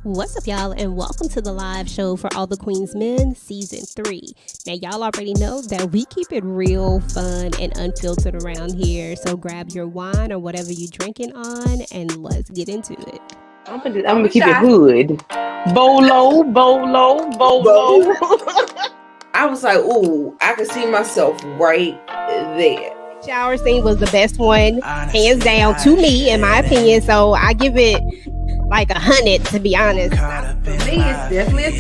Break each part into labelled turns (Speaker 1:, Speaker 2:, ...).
Speaker 1: What's up, y'all, and welcome to the live show for All the Queen's Men, Season 3. Now, y'all already know that we keep it real, fun, and unfiltered around here, so grab your wine or whatever you're drinking on, and let's get into it.
Speaker 2: I'm gonna keep it hood. Bolo.
Speaker 3: I was like, ooh, I could see myself right there.
Speaker 1: Shower scene was the best one, hands down, to me, in my opinion, so I give it like 100, to be honest.
Speaker 3: For me, it's definitely a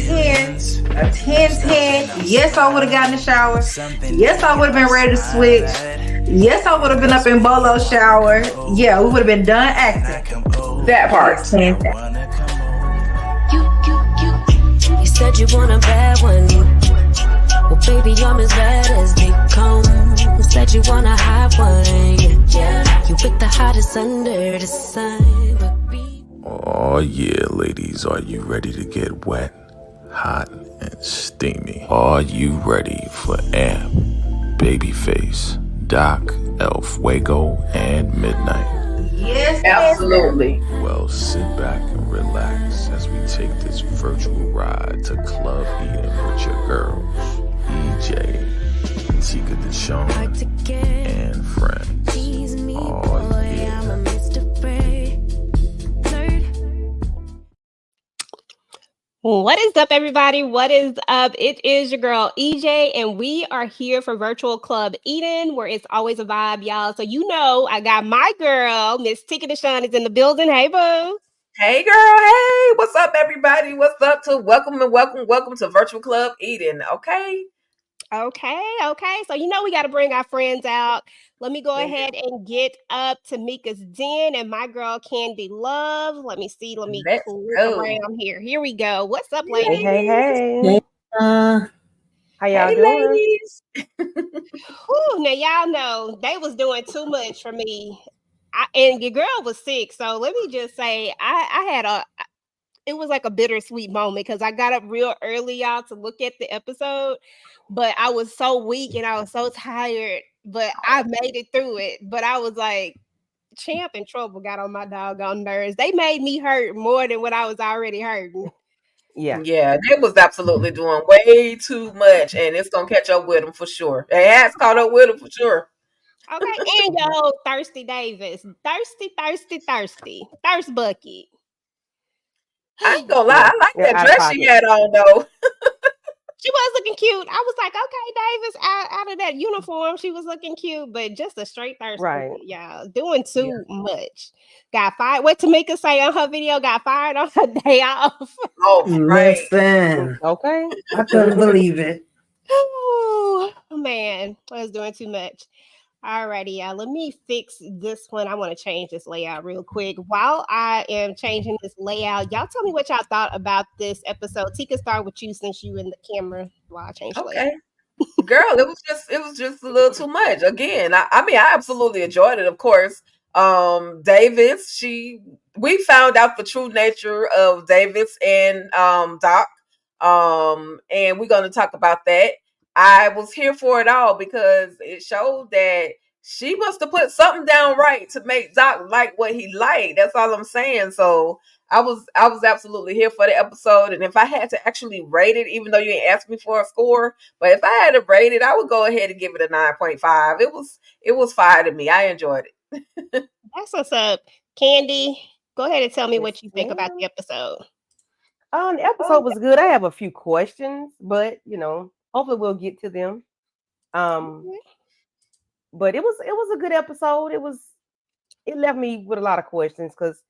Speaker 3: 10. Yes, I would have gotten a shower. Yes, I would have been ready to switch. Yes, I would have been up in Bolo's shower. Yeah, we would have been done acting. That part. 10.
Speaker 4: You said you want a bad one. Well, baby, I'm as bad as they come. You said you want a hot one. Yeah, you with the hottest under the sun.
Speaker 5: Oh yeah, ladies, are you ready to get wet, hot, and steamy? Are you ready for Amp, Babyface, Doc, El Fuego, and Midnight?
Speaker 3: Yes, absolutely.
Speaker 5: Well, sit back and relax as we take this virtual ride to Club Eden with your girls, EJ, Tika Deshawn, and friends. Oh yeah.
Speaker 1: What is up, everybody? What is up? It is your girl, EJ, and we are here for Virtual Club Eden, where it's always a vibe, y'all. So you know I got my girl, Miss Tika Deshawn, is in the building. Hey, boo.
Speaker 2: Hey, girl. Hey, what's up, everybody? What's up to welcome to Virtual Club Eden, okay?
Speaker 1: Okay. So you know we got to bring our friends out. Let me go ahead and get up Tamika's Den and my girl Candy Love. Let me see. Let me clear around here. Here we go. What's up, ladies?
Speaker 2: Hey.
Speaker 6: How y'all doing?
Speaker 2: Ladies.
Speaker 1: Now y'all know they was doing too much for me. And your girl was sick. So let me just say it was like a bittersweet moment because I got up real early, y'all, to look at the episode, but I was so weak and I was so tired, but I made it through it. But I was like, Champ and Trouble got on my doggone nerves. They made me hurt more than what I was already hurting.
Speaker 2: Yeah, they was absolutely doing way too much, and it's gonna catch up with them for sure. It has caught up with them for sure.
Speaker 1: Okay, and yo, Thirsty Davis, thirst bucket.
Speaker 2: I ain't gonna lie, I like that dress she had on though.
Speaker 1: She was looking cute. I was like, okay, Davis, out of that uniform, she was looking cute, but just a straight thirst bucket, y'all, doing too much. Got fired. What Tamika say on her video? Got fired on her day off.
Speaker 2: Oh, right.
Speaker 6: Listen.
Speaker 1: Okay.
Speaker 6: I couldn't believe it.
Speaker 1: Oh man, I was doing too much. Alrighty, y'all. Let me fix this one. I want to change this layout real quick. While I am changing this layout, y'all tell me what y'all thought about this episode. Tika, start with you since you in the camera while I change the layout.
Speaker 2: Girl, it was just a little too much. Again, I mean, I absolutely enjoyed it, of course. Davis, we found out the true nature of Davis and Doc. And we're gonna talk about that. I was here for it all because it showed that she must have put something down right to make Doc like what he liked. That's all I'm saying. So I was absolutely here for the episode. And if I had to actually rate it, even though you ain't asked me for a score, but if I had to rate it, I would go ahead and give it a 9.5. It was fire to me. I enjoyed it.
Speaker 1: That's what's up. Candy, go ahead and tell me what you think about the episode.
Speaker 6: The episode was good. I have a few questions, but hopefully we'll get to them. But it was a good episode. It left me with a lot of questions because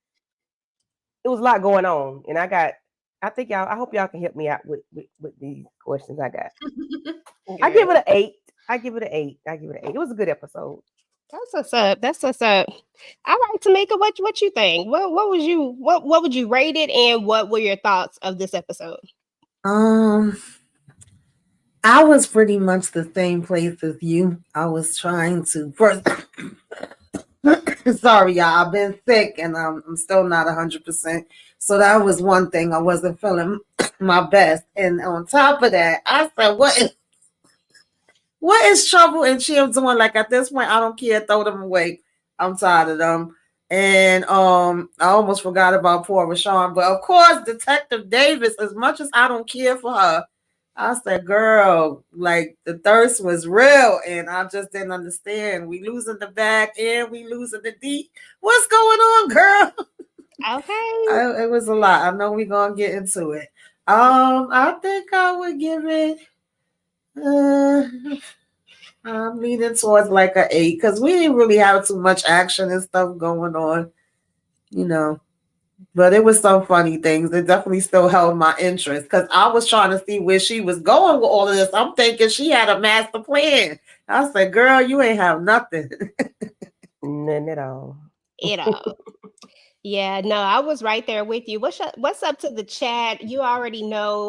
Speaker 6: it was a lot going on, and I hope y'all can help me out with these questions I got. I give it an 8. It was a good episode.
Speaker 1: That's what's up. All right, Tamika, what you think? What would you rate it, and what were your thoughts of this episode?
Speaker 6: I was pretty much the same place as you. I was trying to first. Sorry, y'all. I've been sick and I'm still not 100%. So that was one thing. I wasn't feeling my best. And on top of that, I said, what is Trouble and Chim doing? Like at this point, I don't care. Throw them away. I'm tired of them.
Speaker 7: And I almost forgot about poor Rashawn. But of course, Detective Davis, as much as I don't care for her, I said, girl, like the thirst was real, and I just didn't understand. We losing the back and we losing the deep. What's going on, girl?
Speaker 1: Okay.
Speaker 7: It was a lot. I know we're gonna get into it. I think I would give it. I'm leaning towards like an 8 because we didn't really have too much action and stuff going on, you know. But it was some funny things. It definitely still held my interest because I was trying to see where she was going with all of this. I'm thinking she had a master plan. I said, girl, you ain't have nothing.
Speaker 6: None at all.
Speaker 1: It all. Yeah, no, I was right there with you. What's up to the chat? You already know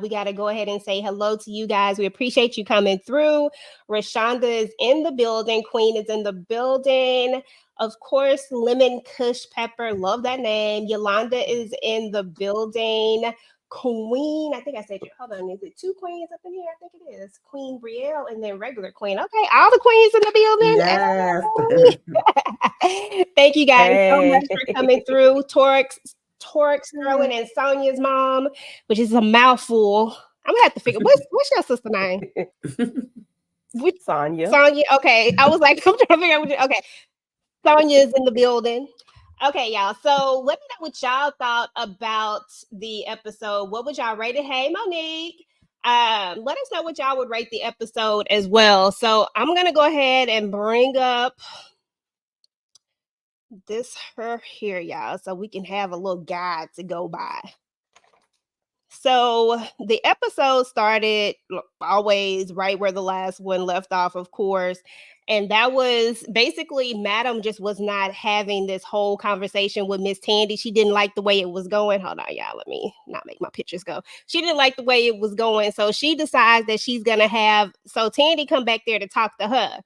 Speaker 1: we got to go ahead and say hello to you guys. We appreciate you coming through. Rashonda is in the building. Queen is in the building. Of course, Lemon Kush Pepper. Love that name. Yolanda is in the building. Queen, I think I said, hold on, is it 2 queens up in here? I think it is. Queen Brielle and then regular queen. Okay, all the queens in the building.
Speaker 7: Yes.
Speaker 1: Hey. Thank you guys so
Speaker 6: Hey.
Speaker 1: much for coming through. Torx, Sterling, and Sonia's mom, which is a mouthful. I'm gonna have to figure what's your sister name? Which
Speaker 6: Sonia.
Speaker 1: Sonia. Okay, I was like, I'm trying to figure out okay. Sonia's in the building. Okay, y'all. So let me know what y'all thought about the episode. What would y'all rate it? Hey, Monique. Let us know what y'all would rate the episode as well. So I'm gonna go ahead and bring up this her here, y'all, so we can have a little guide to go by. So the episode started always right where the last one left off, of course. And that was basically Madam just was not having this whole conversation with Miss Tandy. She didn't like the way it was going. Hold on, y'all. Let me not make my pictures go. She didn't like the way it was going. So she decides that she's going to have, so Tandy come back there to talk to her.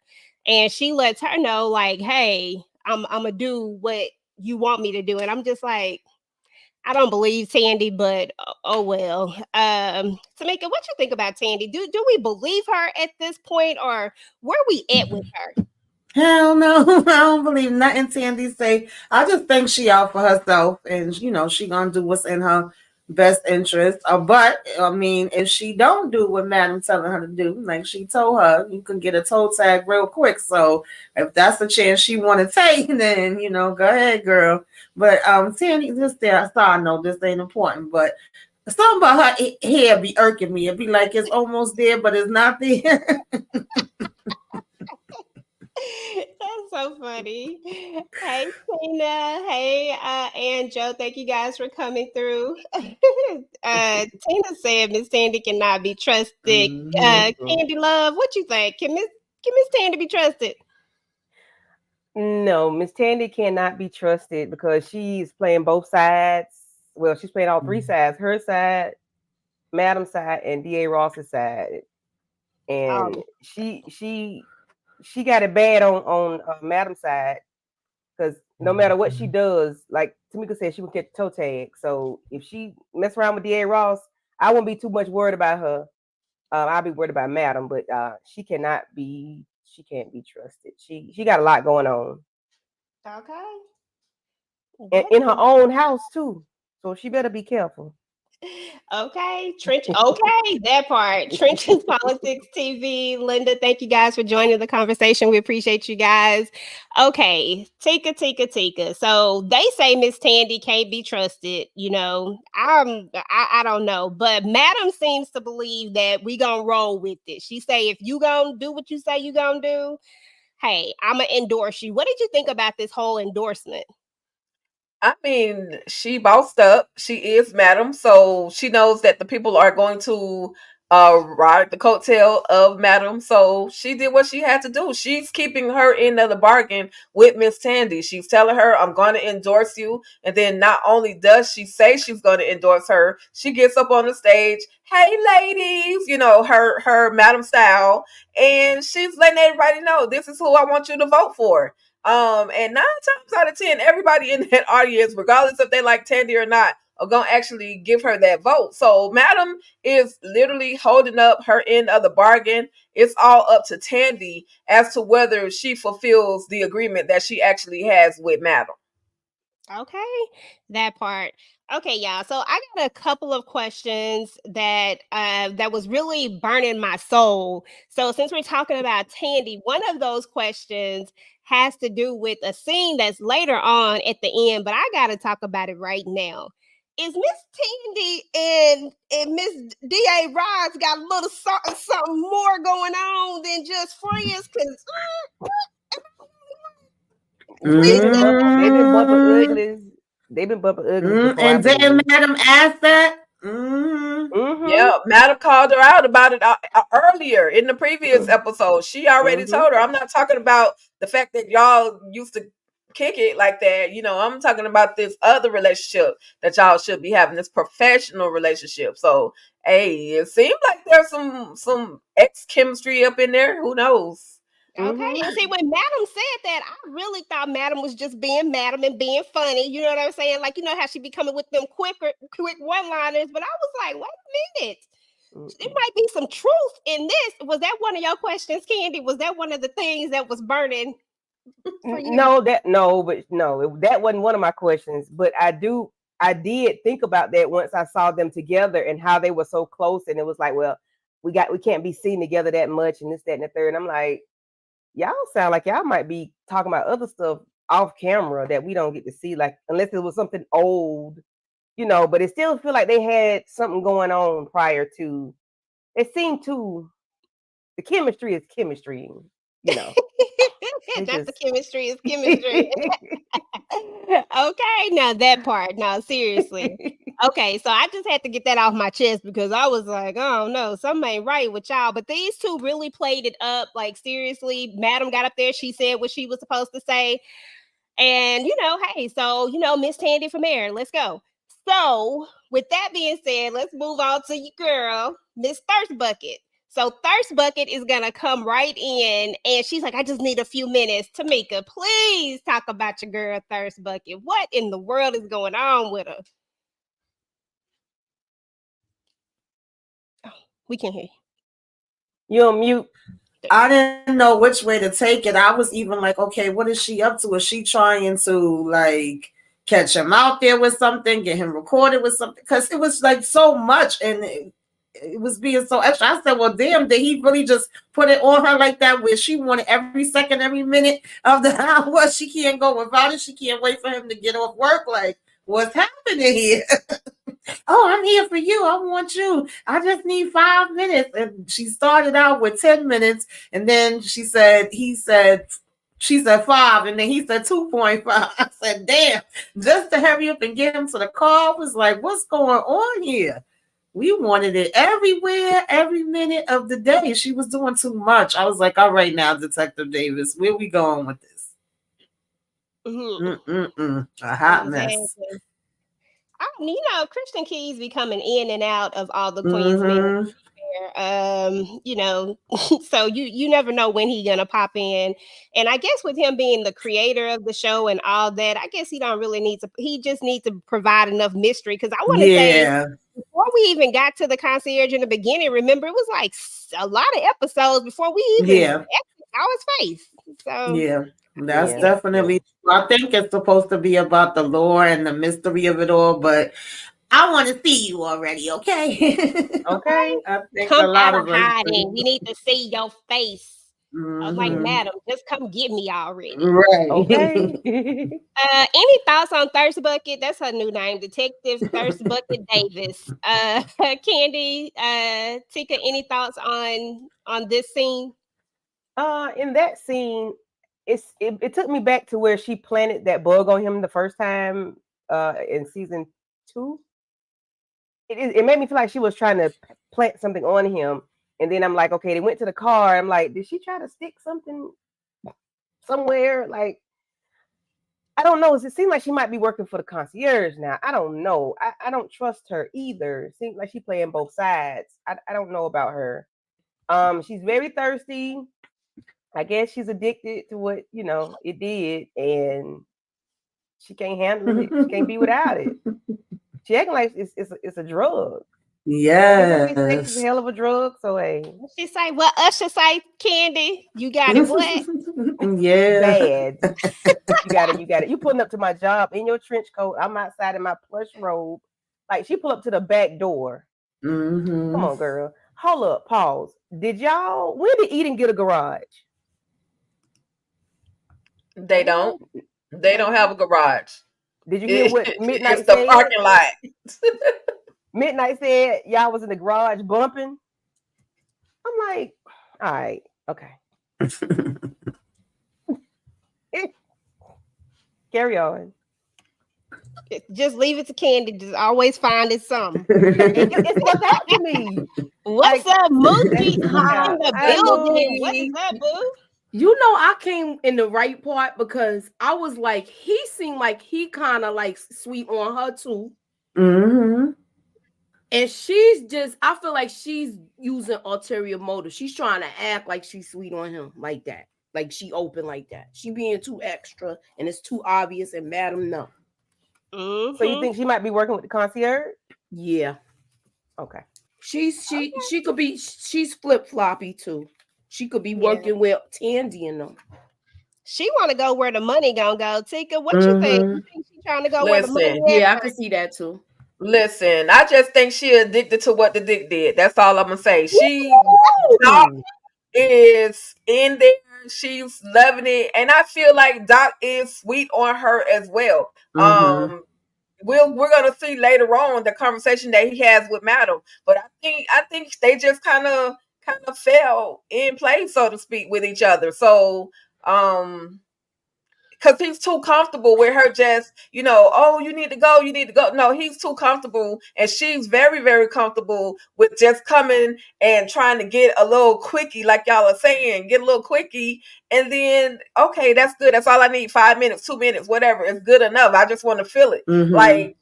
Speaker 1: And she lets her know, like, hey, I'm going to do what you want me to do. And I'm just like, I don't believe Tandy, but oh well. Tamika, what you think about Tandy? Do we believe her at this point, or where we at with her?
Speaker 7: Hell no, I don't believe nothing Tandy say. I just think she out for herself, and she gonna do what's in her best interest. But I mean, if she don't do what Madam telling her to do, like she told her, you can get a toe tag real quick. So if that's the chance she want to take, then go ahead, girl. But Tandy, just there, I know this ain't important, but something about her hair be irking me. It be like it's almost there, but it's not there.
Speaker 1: That's so funny. Hey, Tina. Hey, and Joe. Thank you guys for coming through. Tina said Miss Tandy cannot be trusted. Candy Love, what you think? Can Miss Tandy be trusted?
Speaker 6: No, Miss Tandy cannot be trusted because she's playing both sides. Well, she's playing all three sides: her side, Madam's side, and Da Ross's side. And she got it bad on Madam's side because no matter what she does, like Tamika said, she would get toe tag. So if she mess around with Da Ross, I wouldn't be too much worried about her. I'll be worried about Madam, but she can't be trusted. She got a lot going on.
Speaker 1: Okay.
Speaker 6: And in her own house too. So she better be careful.
Speaker 1: Okay, Trench. Okay, that part. Trench's Politics TV. Linda, thank you guys for joining the conversation. We appreciate you guys. Okay, Tika. So they say Miss Tandy can't be trusted. I don't know, but Madam seems to believe that we gonna roll with it. She say if you gonna do what you say you gonna do, hey, I'ma endorse you. What did you think about this whole endorsement?
Speaker 2: I mean, she bossed up. She is Madam, so she knows that the people are going to ride the coattail of Madam. So she did what she had to do. She's keeping her end of the bargain with Miss Tandy. She's telling her, I'm going to endorse you. And then not only does she say she's going to endorse her, she gets up on the stage, hey ladies, her Madam style. And she's letting everybody know, this is who I want you to vote for. And 9 times out of 10, everybody in that audience, regardless if they like Tandy or not, are gonna actually give her that vote. So Madam is literally holding up her end of the bargain. It's all up to Tandy as to whether she fulfills the agreement that she actually has with Madam.
Speaker 1: Okay, that part. Okay, y'all. So I got a couple of questions that was really burning my soul. So since we're talking about Tandy, one of those questions has to do with a scene that's later on at the end, but I got to talk about it right now. Is Miss Tandy and Miss Da Ross got a little something more going on than just friends? Because please
Speaker 6: They've
Speaker 1: tell
Speaker 6: been bumping
Speaker 7: Mm,
Speaker 6: uglies. They've been bumping uglies before, I
Speaker 7: and then
Speaker 6: believe.
Speaker 7: Madam asked that. Mm,
Speaker 6: Mm-hmm.
Speaker 2: Yeah, Madam called her out about it earlier in the previous episode. She already
Speaker 6: Mm-hmm.
Speaker 2: told her. I'm not talking about the fact that y'all used to kick it like that. I'm talking about this other relationship that y'all should be having, this professional relationship. So, hey, it seems like there's some ex chemistry up in there. Who knows?
Speaker 1: Okay,
Speaker 6: Mm-hmm.
Speaker 1: and see when Madam said that, I really thought Madam was just being Madam and being funny. You know what I'm saying? Like you know how she be coming with them quick one-liners, but I was like, wait a minute, there might be some truth in this. Was that one of your questions, Candy? Was that one of the things that was burning for you?
Speaker 6: That wasn't one of my questions. But I did think about that once I saw them together and how they were so close, and it was like, well, we can't be seen together that much, and this, that, and the third. And I'm like, y'all sound like y'all might be talking about other stuff off camera that we don't get to see, like unless it was something old, but it still feel like they had something going on prior to. It seemed to the chemistry is chemistry, they
Speaker 1: Not the
Speaker 6: just
Speaker 1: chemistry is chemistry. Okay, now that part. No, seriously. Okay, so I just had to get that off my chest because I was like, oh no, something ain't right with y'all. But these two really played it up. Like, seriously, Madam got up there. She said what she was supposed to say. And, hey, so, Miss Tandy from Air, let's go. So, with that being said, let's move on to your girl, Miss Thirst Bucket. So, Thirst Bucket is going to come right in, and she's like, I just need a few minutes. Tamika, please talk about your girl, Thirst Bucket. What in the world is going on with her? Oh, we can hear you.
Speaker 6: you're on mute.
Speaker 7: I didn't know which way to take it. I was even like, okay, what is she up to? Is she trying to like catch him out there with something, get him recorded with something? Because it was like so much, and it was being so extra. I said, well, damn, did he really just put it on her like that where she wanted every second, every minute of the hour? She can't go without it. She can't wait for him to get off work. Like, what's happening here? Oh, I'm here for you. I want you. I just need 5 minutes. And she started out with 10 minutes. And then she said 5. And then he said 2.5. I said, damn, just to hurry up and get him to the car. I was like, what's going on here? We wanted it everywhere, every minute of the day. She was doing too much. I was like, all right now, Detective Davis, where we going with this? A hot mess.
Speaker 1: Exactly. Christian Keys be coming in and out of all the Queen's men.
Speaker 7: Mm-hmm.
Speaker 1: So you never know when he gonna pop in. And I guess with him being the creator of the show and all that, I guess he don't really need to. He just needs to provide enough mystery. Because I want to say
Speaker 7: Yeah.
Speaker 1: before we even got to the concierge in the beginning, remember it was like a lot of episodes before we even
Speaker 7: Yeah.
Speaker 1: saw his face. So
Speaker 7: Yeah. That's
Speaker 6: Yeah.
Speaker 7: definitely. I think it's supposed to be about the lore and the mystery of it all, but I want to see you already, okay?
Speaker 6: Okay.
Speaker 7: I think a
Speaker 1: come out
Speaker 7: lot
Speaker 1: of
Speaker 7: of us.
Speaker 1: hiding. We need to see your face. I'm like,
Speaker 7: Mm-hmm.
Speaker 1: madam, just come get me already.
Speaker 7: Right.
Speaker 6: Okay.
Speaker 1: Any thoughts on Thirst Bucket? That's her new name, Detective Thirst Bucket Davis. Candy, Tika, any thoughts on this scene?
Speaker 6: In that scene, it took me back to where she planted that bug on him the first time in season 2. It made me feel like she was trying to plant something on him, and then I'm like, okay, they went to the car. I'm like, did she try to stick something somewhere? Like, I don't know. It seems like she might be working for the concierge now. I don't know. I don't trust her either. It seems like she's playing both sides. I don't know about her. She's very thirsty. I guess she's addicted to what it did, and she can't handle it. She can't be without it. She acting like it's a drug. Sex is a
Speaker 7: Yes.
Speaker 6: hell of a drug. So hey,
Speaker 1: She say, "Well, Usher say, Candy, you got it. What?
Speaker 7: Yeah.
Speaker 6: bad. You got it. You got it. You pulling up to my job in your trench coat. I'm outside in my plush robe. Like she pull up to the back door. Come
Speaker 7: Mm-hmm.
Speaker 6: on, girl. Hold up. Pause. Did y'all? When did Eden get a garage?
Speaker 2: They don't. They don't have a garage.
Speaker 6: Did you hear what
Speaker 2: It's
Speaker 6: Midnight
Speaker 2: the
Speaker 6: said?
Speaker 2: parking lot.
Speaker 6: Midnight said y'all was in the garage bumping. I'm like, all right, okay. Carry on.
Speaker 1: Just leave it to Candy. Just always finding something."
Speaker 6: It stuck out to me.
Speaker 1: What's
Speaker 6: Like,
Speaker 1: up, Mookie
Speaker 6: Yeah.
Speaker 1: in the
Speaker 6: Hey,
Speaker 1: building? What is
Speaker 2: Mookie.
Speaker 1: up, boo?
Speaker 8: You know, I came in the right part because I was like, he seemed like he kind of like sweet on her too.
Speaker 7: Mm-hmm.
Speaker 8: And she's just, I feel like she's using ulterior motives. She's trying to act like she's sweet on him like that. Like she open like that. She being too extra and it's too obvious and Madam no.
Speaker 6: So you think she might be working with the concierge?
Speaker 8: Yeah.
Speaker 6: Okay.
Speaker 8: She could be, she's flip-floppy too. She could be working with Tandy and them.
Speaker 1: She want to go where the money gonna go. Tika, what you think?
Speaker 7: Mm-hmm.
Speaker 1: You think she trying to go where the money
Speaker 2: Listen,
Speaker 1: at?
Speaker 8: Yeah, I can see that too.
Speaker 2: listen. I just think she addicted to what the dick did. That's all I'm gonna say. Doc
Speaker 6: Ooh.
Speaker 2: is in there. She's loving it, and I feel like Doc is sweet on her as well.
Speaker 7: Mm-hmm.
Speaker 2: We're gonna see later on the conversation that he has with Madam, but I think they just kind of fell in place, so to speak, with each other. So because he's too comfortable with her just, oh, you need to go, you need to go. No, he's too comfortable, and she's very, very comfortable with just coming and trying to get a little quickie, like y'all are saying, get a little quickie, and then, okay, that's good. That's all I need. 5 minutes, 2 minutes, whatever. It's good enough. I just want to feel it.
Speaker 7: Mm-hmm.
Speaker 2: Like,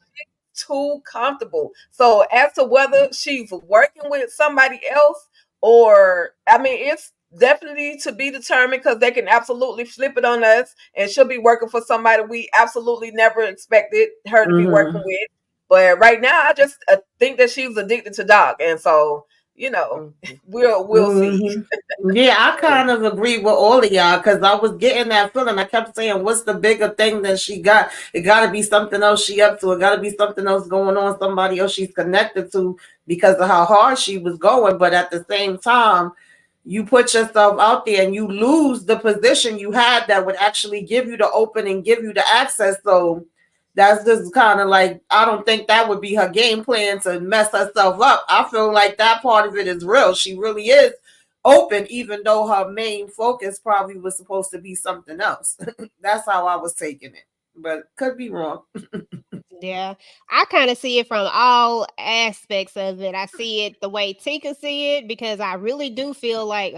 Speaker 2: too comfortable. So as to whether she's working with somebody else or, I mean, it's definitely to be determined because they can absolutely flip it on us and she'll be working for somebody we absolutely never expected her to be working with. But right now, I just think that she's addicted to Doc, and so we'll see.
Speaker 7: Yeah, I kind of agree with all of y'all because I was getting that feeling. I kept saying, "What's the bigger thing that she got? It got to be something else she up to. It got to be something else going on. Somebody else she's connected to because of how hard she was going." But at the same time, you put yourself out there and you lose the position you had that would actually give you the opening, give you the access. So that's just kind of like, I don't think that would be her game plan to mess herself up. I feel like that part of it is real. She really is open, even though her main focus probably was supposed to be something else. That's how I was taking it, but could be wrong.
Speaker 1: Yeah, I kind of see it from all aspects of it. I see it the way Tika see it because I really do feel like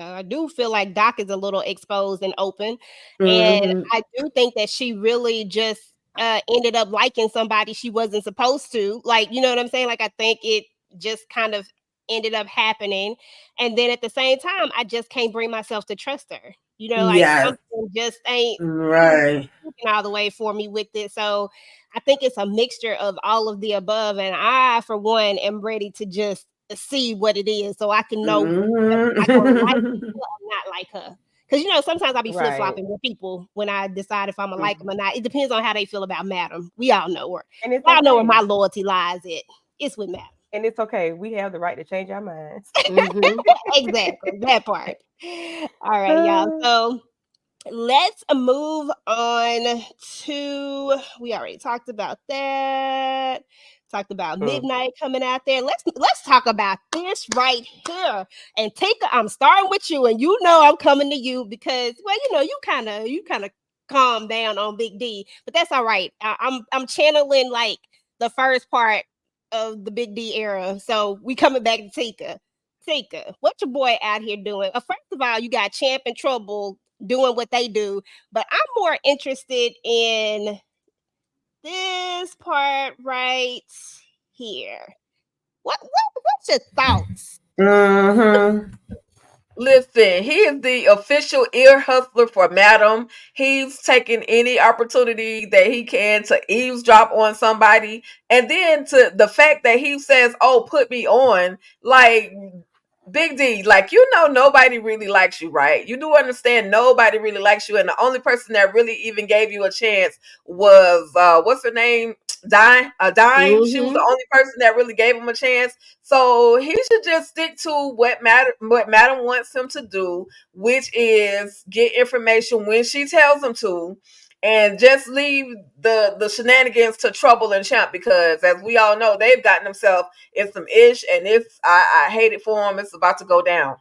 Speaker 1: Doc is a little exposed and open, and I do think that she really just ended up liking somebody she wasn't supposed to. Like, you know what I'm saying? Like, I think it just kind of ended up happening, and then at the same time, I just can't bring myself to trust her. You know, like
Speaker 7: Yes.
Speaker 1: something just ain't
Speaker 7: Right.
Speaker 1: all the way for me with it. So I think it's a mixture of all of the above. And I, for one, am ready to just see what it is so I can know whether I gonna like her or not like her. Because, sometimes I'll be flip
Speaker 6: Right.
Speaker 1: flopping with people when I decide if I'm going to like them or not. It depends on how they feel about Madam. We all know her.
Speaker 6: And it's
Speaker 1: I know where
Speaker 6: okay.
Speaker 1: my loyalty lies at. It's with Madam.
Speaker 6: And it's okay. We have the right to change our minds.
Speaker 1: Exactly. That part. All right, y'all. So let's move on to, we already talked about that. Talked about Midnight coming out there. Let's talk about this right here. And Tika, I'm starting with you, and I'm coming to you because, well, you kind of calm down on Big D, but that's all right. I'm channeling like the first part of the Big D era, so we coming back to Tika. Tika, what your boy out here doing? First of all, you got Champ and Trouble doing what they do, but I'm more interested in this part right here. What's your thoughts?
Speaker 2: Listen, he is the official ear hustler for Madam. He's taking any opportunity that he can to eavesdrop on somebody. And then to the fact that he says, "Oh, put me on," like Big D, like nobody really likes you, right? You do understand nobody really likes you, and the only person that really even gave you a chance was what's her name? Dime. Dime. She was the only person that really gave him a chance. So he should just stick to what Madam wants him to do, which is get information when she tells him to, and just leave the shenanigans to Trouble and Champ, because as we all know, they've gotten themselves in some ish, and I hate it for him. It's about to go down.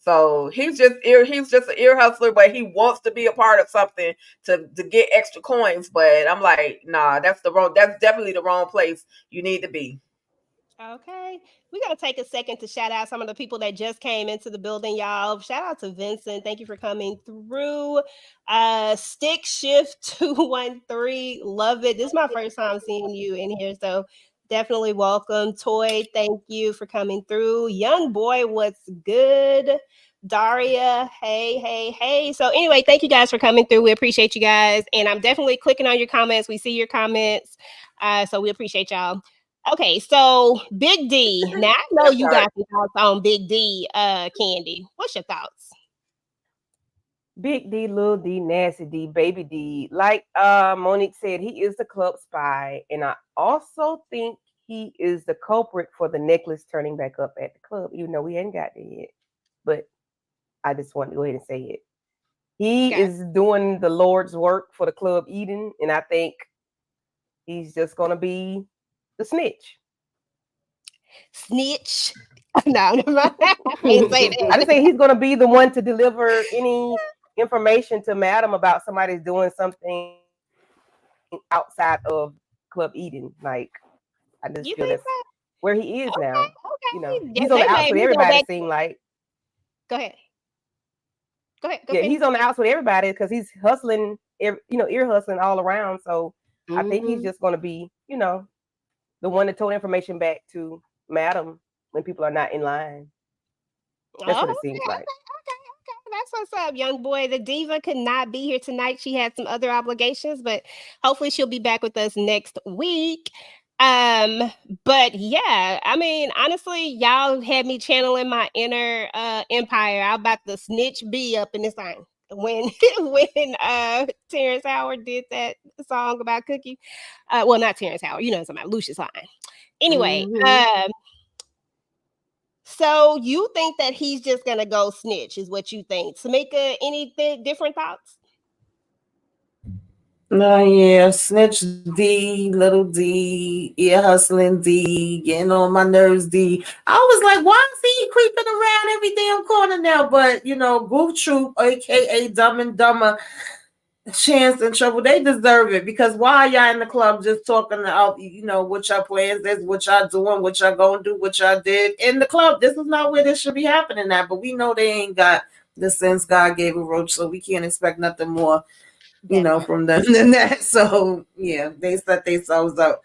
Speaker 2: So he's just an ear hustler, but he wants to be a part of something to get extra coins. But I'm like, nah, that's definitely the wrong place you need to be.
Speaker 1: Okay. We're going to take a second to shout out some of the people that just came into the building, y'all. Shout out to Vincent. Thank you for coming through. Stick Shift 213. Love it. This is my first time seeing you in here. So definitely welcome. Toy, thank you for coming through. Young Boy, what's good? Daria, hey. So anyway, thank you guys for coming through. We appreciate you guys. And I'm definitely clicking on your comments. We see your comments. So we appreciate y'all. Okay, so Big D. Now I know you got some thoughts on Big D, Candy. What's your thoughts?
Speaker 6: Big D, Little D, Nasty D, Baby D. Like Monique said, he is the club spy. And I also think he is the culprit for the necklace turning back up at the club, even though we ain't got there yet. But I just want to go ahead and say it. He is doing the Lord's work for the Club Eden. And I think he's just going to be the snitch.
Speaker 1: Snitch? No, never mind. I didn't say that.
Speaker 6: I just say he's going to be the one to deliver any information to Madam about somebody's doing something outside of Club Eden. Like, I just feel that's where he is now.
Speaker 1: Okay.
Speaker 6: You know, he's on the outs with everybody. It seems like.
Speaker 1: Go ahead.
Speaker 6: Yeah, he's on the outs with everybody because he's hustling. Ear hustling all around. So I think he's just going to be, the one that told information back to Madam when people are not in line. That's what it seems like.
Speaker 1: Okay. That's what's up, young boy. The diva could not be here tonight. She had some other obligations, but hopefully she'll be back with us next week. But yeah, I mean, honestly, y'all had me channeling my inner empire. I'm about to snitch B up in this thing. When Terrence Howard did that song about Cookie. Well, not Terrence Howard, it's about Lucius Line. Anyway, so you think that he's just gonna go snitch, is what you think? Tamika, any different thoughts?
Speaker 7: Yeah, snitch D, little D, ear hustling D, getting on my nerves D. I was like, why is he creeping around every damn corner now? But Goof Troop, aka Dumb and Dumber, Chance and Trouble, they deserve it, because why y'all in the club just talking about what y'all plans is, what y'all doing, what y'all gonna do, what y'all did in the club? This is not where this should be happening at. But we know they ain't got the sense God gave a roach, so we can't expect nothing more from them than that. So yeah, they set themselves up.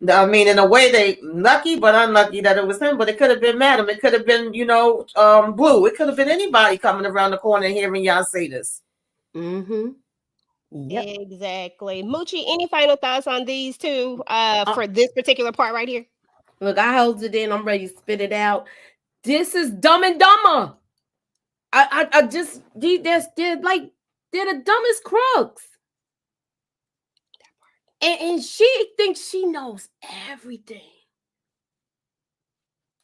Speaker 7: I mean, in a way, they lucky but unlucky that it was him. But it could have been Madam. It could have been Blue. It could have been anybody coming around the corner and hearing y'all say this.
Speaker 1: Yep. Exactly. Moochie, any final thoughts on these two for this particular part right here?
Speaker 8: Look, I held it in. I'm ready to spit it out. This is Dumb and Dumber. I just they're the dumbest crooks. And she thinks she knows everything.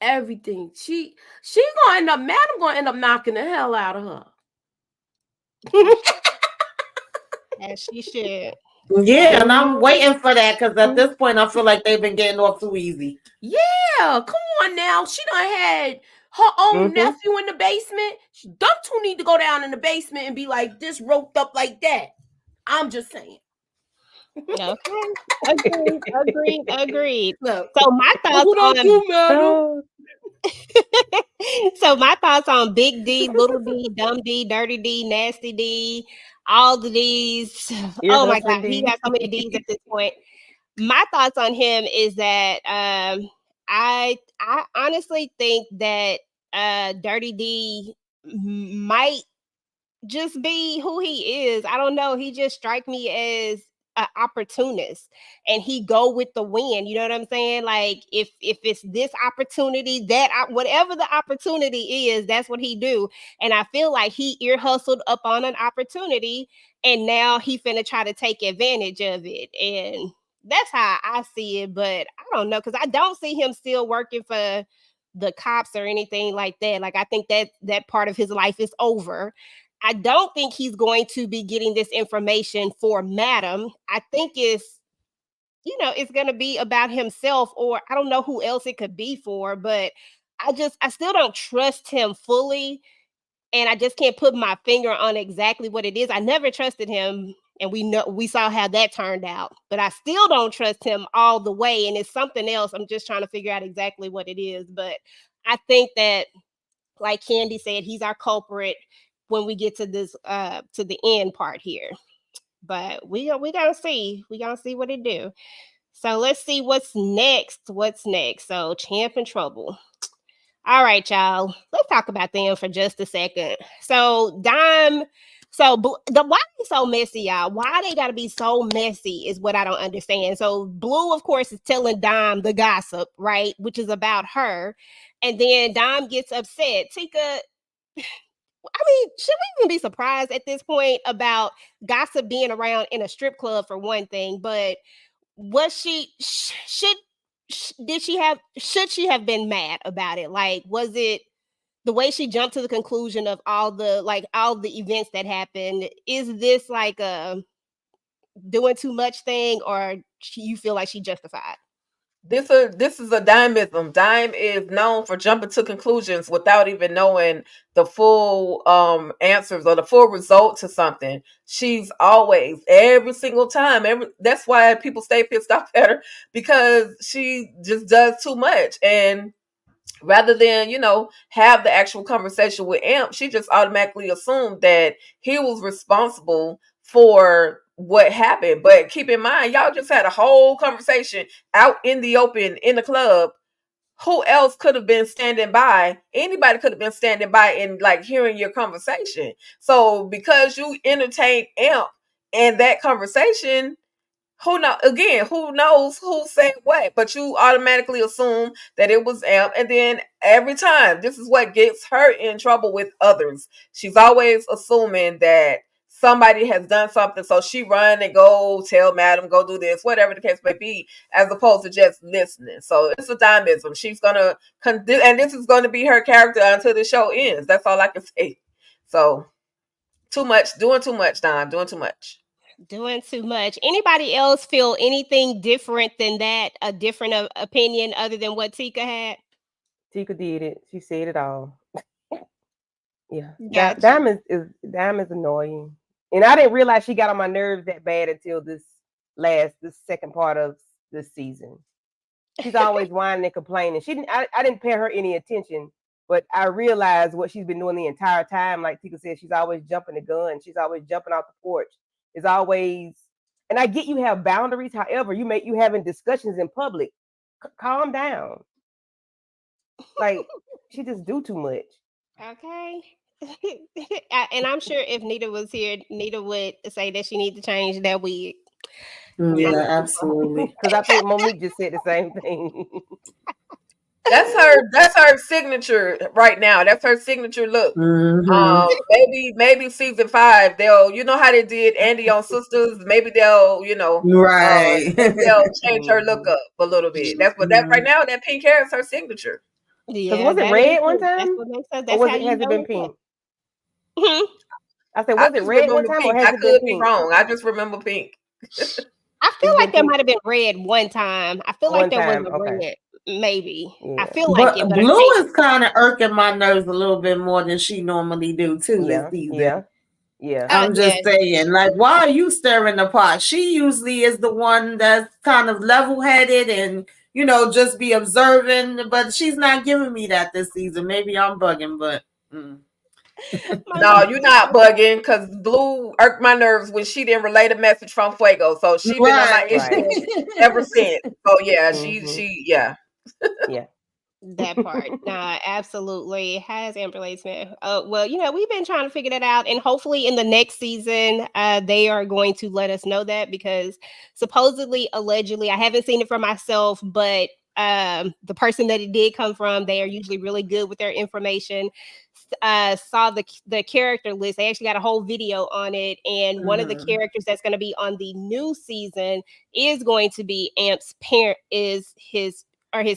Speaker 8: Everything. She gonna end up, Madam gonna end up knocking the hell out of her.
Speaker 1: As she should.
Speaker 7: Yeah, and I'm waiting for that, because at this point I feel like they've been getting off too easy.
Speaker 8: Yeah, come on now. She done had her own nephew in the basement. Them two need to go down in the basement and be like this, roped up like that. I'm just saying.
Speaker 1: Okay. Agreed. Look, so my thoughts on Big D, Little D, Dumb D, Dirty D, Nasty D, all of these. Oh my God, he got so many D's at this point. My thoughts on him is that I honestly think that Dirty D might just be who he is. I don't know. He just strike me as an opportunist, and he go with the wind. You know what I'm saying? Like if it's this opportunity, whatever the opportunity is, that's what he do. And I feel like he ear hustled up on an opportunity, and now he finna try to take advantage of it. And that's how I see it. But I don't know, because I don't see him still working for the cops or anything like that. Like I think that part of his life is over. I don't think he's going to be getting this information for Madam. I think it's going to be about himself, or I don't know who else it could be for, but I still don't trust him fully. And I just can't put my finger on exactly what it is. I never trusted him. And we saw how that turned out, but I still don't trust him all the way. And it's something else. I'm just trying to figure out exactly what it is. But I think that, like Candy said, he's our culprit when we get to this to the end part here. But we gotta see. We gotta see what it do. So let's see what's next. What's next? So Champ and Trouble. All right, y'all. Let's talk about them for just a second. So Dime. So why they so messy, y'all? Why they gotta be so messy is what I don't understand. So Blue, of course, is telling Dime the gossip, right? Which is about her. And then Dime gets upset. Tika, I mean, should we even be surprised at this point about gossip being around in a strip club for one thing? But was she should she have been mad about it? Like, was it the way she jumped to the conclusion of all the events that happened? Is this like a doing too much thing, or you feel like she justified?
Speaker 2: This is a dimeism. Dime is known for jumping to conclusions without even knowing the full answers or the full result to something. She's always, every single time, that's why people stay pissed off at her, because she just does too much. And rather than, have the actual conversation with Amp, she just automatically assumed that he was responsible for what happened. But keep in mind, y'all just had a whole conversation out in the open in the club. Who else could have been standing by? Anybody could have been standing by and like hearing your conversation. So because you entertained Amp in that conversation, who knows who said what, but you automatically assume that it was Amp. And then every time, this is what gets her in trouble with others. She's always assuming that somebody has done something, so she run and go tell Madam, go do this, whatever the case may be, as opposed to just listening. So it's a dimeism. She's gonna and this is gonna be her character until the show ends. That's all I can say. So too much, doing too much, Dime, doing too much.
Speaker 1: Doing too much. Anybody else feel anything different than that? A different opinion other than what Tika had?
Speaker 6: Tika did it. She said it all. Yeah.
Speaker 1: Gotcha.
Speaker 6: Dime is annoying. And I didn't realize she got on my nerves that bad until this second part of this season. She's always whining and complaining. I didn't pay her any attention, but I realized what she's been doing the entire time. Like Tika said, she's always jumping the gun. She's always jumping off the porch. It's always, and I get you have boundaries. However, you having discussions in public. Calm down. Like she just do too much.
Speaker 1: Okay. And I'm sure if Nita was here, Nita would say that she needs to change that wig.
Speaker 7: Yeah, absolutely.
Speaker 6: Because I think Monique just said the same thing.
Speaker 2: That's her signature right now. That's her signature look.
Speaker 7: Mm-hmm.
Speaker 2: Maybe season 5 they'll, how they did Andy on Sisters. Maybe they'll,
Speaker 7: right.
Speaker 2: They'll change her look up a little bit. That's what that right now. That pink hair is her signature.
Speaker 6: Because was it red one time? Or has it been pink? I said, was it red one time? Or has it been pink?
Speaker 2: Wrong. I just remember pink.
Speaker 1: I feel like there might have been red one time. I feel like there was a red. Maybe. Yeah. I feel like
Speaker 7: but Blue is kind of irking my nerves a little bit more than she normally do too this season.
Speaker 6: Yeah.
Speaker 7: I'm just saying, like, why are you stirring the pot? She usually is the one that's kind of level-headed and, just be observing, but she's not giving me that this season. Maybe I'm bugging, but
Speaker 2: no, you're not bugging, because Blue irked my nerves when she didn't relay the message from Fuego. So she been on my issue ever since. So yeah, she
Speaker 6: yeah.
Speaker 1: That part. Nah, absolutely. Has Amber Lace, man. Well, we've been trying to figure that out, and hopefully in the next season, they are going to let us know that because supposedly, allegedly, I haven't seen it for myself, but the person that it did come from, they are usually really good with their information. Saw the character list. They actually got a whole video on it, and one of the characters that's going to be on the new season is going to be Amp's parent. Is his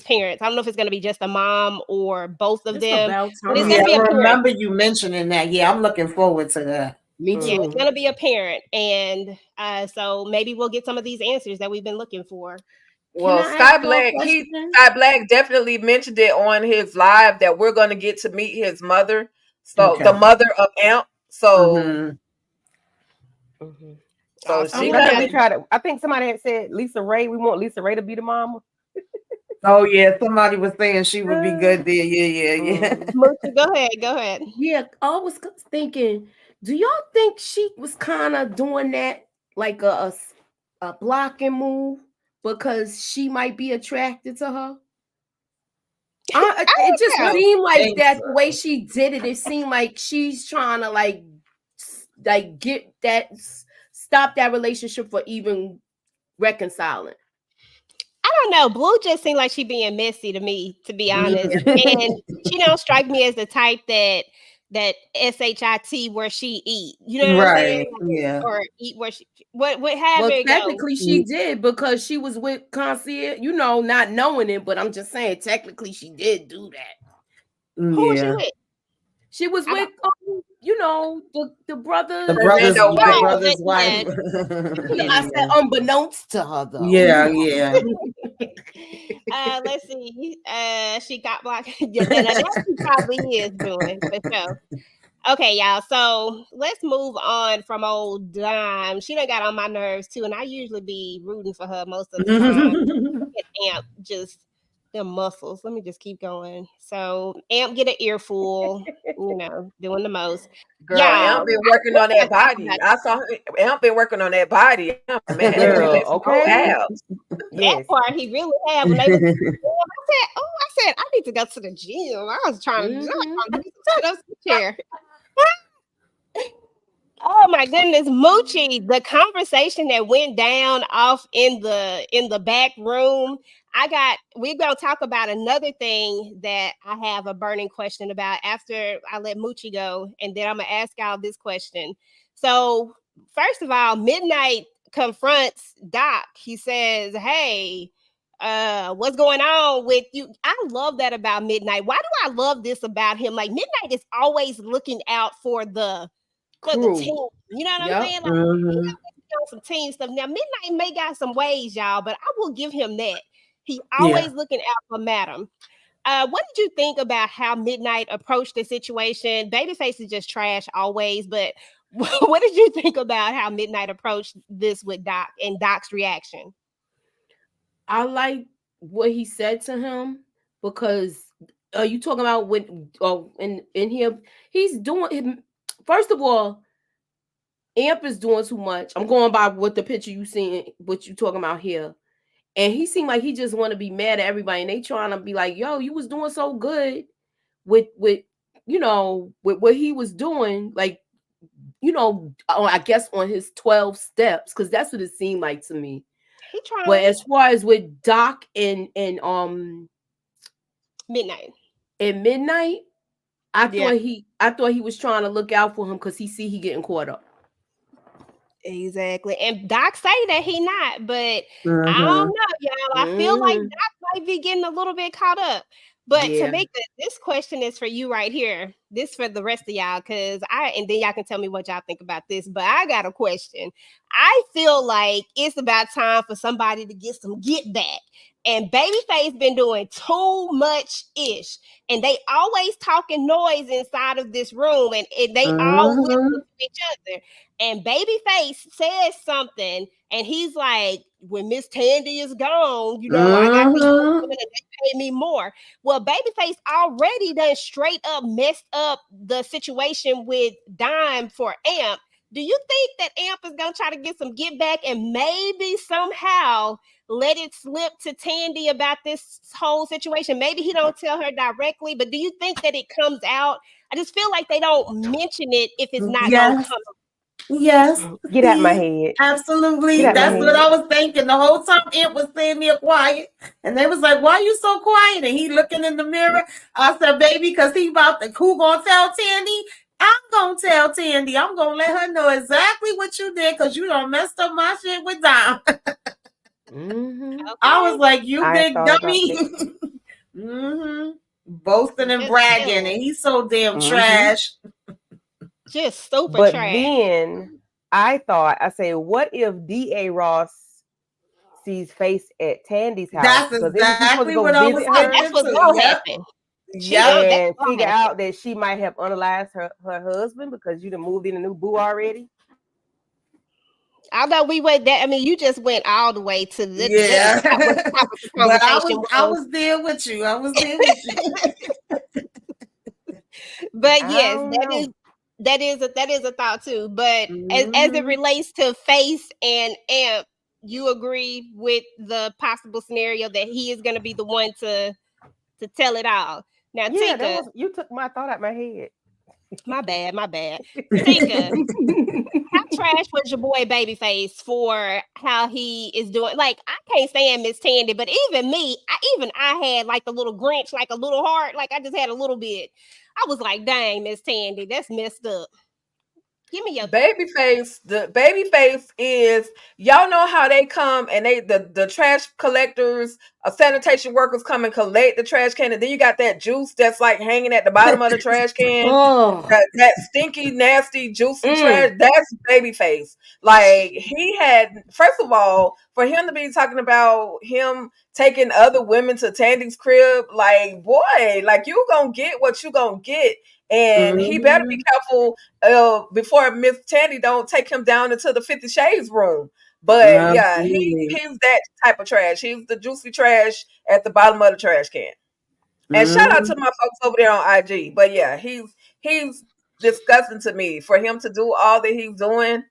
Speaker 1: parents. I don't know if it's going to be just a mom or both of them. But it's going to be
Speaker 7: I
Speaker 1: a parent.
Speaker 7: remember you mentioning that. Yeah, I'm looking forward to that.
Speaker 8: Me too.
Speaker 1: Yeah, it's going to be a parent. And so maybe we'll get some of these answers that we've been looking for.
Speaker 2: Well, Sky Black definitely mentioned it on his live that we're going to get to meet his mother. So the mother of Amp. So,
Speaker 1: so
Speaker 2: she
Speaker 6: I think somebody had said Lisa Ray. We want Lisa Ray to be the mama.
Speaker 7: Oh yeah, somebody was saying she would be good there. Yeah.
Speaker 1: Go ahead.
Speaker 8: Yeah, I was thinking, do y'all think she was kind of doing that like a blocking move because she might be attracted to her? It just seemed like that the way she did it. It seemed like she's trying to like get that, stop that relationship for even reconciling.
Speaker 1: I don't know. Blue just seemed like she being messy to me, to be honest. And she don't strike me as the type that shit where she eat. You know what I'm saying?
Speaker 7: Yeah.
Speaker 1: Or eat where she what have it
Speaker 8: technically go. She did because she was with Concierge, not knowing it, but I'm just saying technically she did do that.
Speaker 1: Who was she with?
Speaker 8: She was with the brother.
Speaker 7: The brother's wife.
Speaker 8: I said unbeknownst to her though.
Speaker 7: Yeah.
Speaker 1: Let's see. She got blocked. That she probably is doing for sure. Okay, y'all. So let's move on from old Dime. She done got on my nerves too, and I usually be rooting for her most of the time. Amp just them muscles. Let me just keep going. So Amp get an earful, doing the most.
Speaker 2: Girl, Amp been working on that body. I saw Amp been working on that body. Man,
Speaker 6: okay.
Speaker 1: That part he really have. When they I said I need to go to the gym. I was trying to sit up the chair. Oh my goodness, Moochie, the conversation that went down off in the back room. We're gonna talk about another thing that I have a burning question about after I let Moochie go, and then I'm gonna ask y'all this question. So first of all, Midnight confronts Doc. He says, "Hey, what's going on with you?" I love that about Midnight. Why do I love this about him? Like Midnight is always looking out for the team. You know what I'm saying? Like, on some team stuff. Now, Midnight may got some ways, y'all, but I will give him that. He always looking out for Madam. What did you think about how Midnight approached the situation? Babyface is just trash always, but what did you think about how Midnight approached this with Doc and Doc's reaction?
Speaker 8: I like what he said to him because you talking about in here he's doing. First of all, Amp is doing too much. I'm going by what the picture you seen, what you talking about here. And he seemed like he just want to be mad at everybody. And they trying to be like, yo, you was doing so good with what he was doing. Like, I guess on his 12 steps, because that's what it seemed like to me. But as far as with Doc and
Speaker 1: Midnight.
Speaker 8: I thought he was trying to look out for him because he getting caught up.
Speaker 1: Exactly. And Doc say that he not, but I don't know, y'all. I feel like Doc might be getting a little bit caught up. But Tamika, this question is for you right here. This for the rest of y'all, and then y'all can tell me what y'all think about this. But I got a question. I feel like it's about time for somebody to get some get back. And Babyface been doing too much ish. And they always talking noise inside of this room. And they all listen to each other. And Babyface says something. And he's like, when Miss Tandy is gone, I got these women and they pay me more. Well, Babyface already done straight up messed up the situation with Dime for Amp. Do you think that Amp is gonna try to get some get back and maybe somehow let it slip to Tandy about this whole situation? Maybe he don't tell her directly, but do you think that it comes out? I just feel like they don't mention it if it's not gonna
Speaker 7: Yes.
Speaker 1: come.
Speaker 7: Yes.
Speaker 6: Get out my head.
Speaker 7: Absolutely.
Speaker 6: Get out my
Speaker 7: That's what
Speaker 6: head.
Speaker 7: I was thinking. The whole time Imp was sitting there quiet. And they was like, why are you so quiet? And he looking in the mirror. I said, baby, because he about to, who gonna tell Tandy? I'm gonna tell Tandy. I'm gonna let her know exactly what you did because you done messed up my shit with Dom.
Speaker 8: Mm-hmm.
Speaker 1: Okay.
Speaker 7: I was like, you
Speaker 6: I
Speaker 7: big
Speaker 6: thought about
Speaker 7: dummy.
Speaker 6: that.
Speaker 7: Mm-hmm. Boasting and
Speaker 1: Just
Speaker 7: bragging.
Speaker 1: still,
Speaker 7: And he's so damn
Speaker 6: Mhm.
Speaker 7: trash.
Speaker 1: just super
Speaker 6: But
Speaker 1: trash.
Speaker 6: then I said, what if Da Ross sees Face at Tandy's house?
Speaker 7: That's
Speaker 6: Because isn't he supposed to
Speaker 7: exactly
Speaker 6: go
Speaker 7: what I was
Speaker 6: visit
Speaker 1: Oh,
Speaker 6: her
Speaker 1: that's
Speaker 7: thinking
Speaker 1: what's
Speaker 7: too.
Speaker 1: gonna
Speaker 7: Yep.
Speaker 1: happen.
Speaker 7: Yep.
Speaker 1: That's
Speaker 6: and
Speaker 1: gonna
Speaker 6: figure
Speaker 1: happen.
Speaker 6: out that she might have unalived her husband because you done moved in a new boo already?
Speaker 1: Although we went that, I mean, you just went all the way to the
Speaker 7: Yeah.
Speaker 1: top of the
Speaker 7: But
Speaker 1: conversation
Speaker 7: I
Speaker 1: was.
Speaker 7: was there with you. I was there with you.
Speaker 1: But
Speaker 6: I
Speaker 1: yes,
Speaker 6: don't
Speaker 1: that
Speaker 6: know.
Speaker 1: is a thought too. But as it
Speaker 7: Mhm.
Speaker 1: relates to Face and Amp, you agree with the possible scenario that he is going to be the one to tell it all. Now,
Speaker 6: Yeah,
Speaker 1: Tika,
Speaker 6: you took my thought out my head.
Speaker 1: my bad. Tika, how trash was your boy Babyface for how he is doing? Like, I can't stand Miss Tandy, but even me, I had like the little Grinch, like a little heart, like I just had a little bit. I was like, dang, Miss Tandy, that's messed up. Give me your
Speaker 2: Babyface, the Babyface is, y'all know how they come and the trash collectors, sanitation workers come and collect the trash can, and then you got that juice that's like hanging at the bottom of the trash can.
Speaker 8: Oh.
Speaker 2: That stinky, nasty, juicy trash,
Speaker 8: Mm.
Speaker 2: that's Babyface. Like, he had, first of all, for him to be talking about him taking other women to Tandy's crib, like, boy, like, you gonna get what you gonna get. And he better be
Speaker 7: Mhm.
Speaker 2: careful before Miss Tandy don't take him down into the 50 Shades room. But yeah,
Speaker 7: Absolutely.
Speaker 2: he's that type of trash. He's the juicy trash at the bottom of the trash can. And shout out to
Speaker 7: Mhm.
Speaker 2: my folks over there on IG. But yeah, he's disgusting to me for him to do all that he's doing.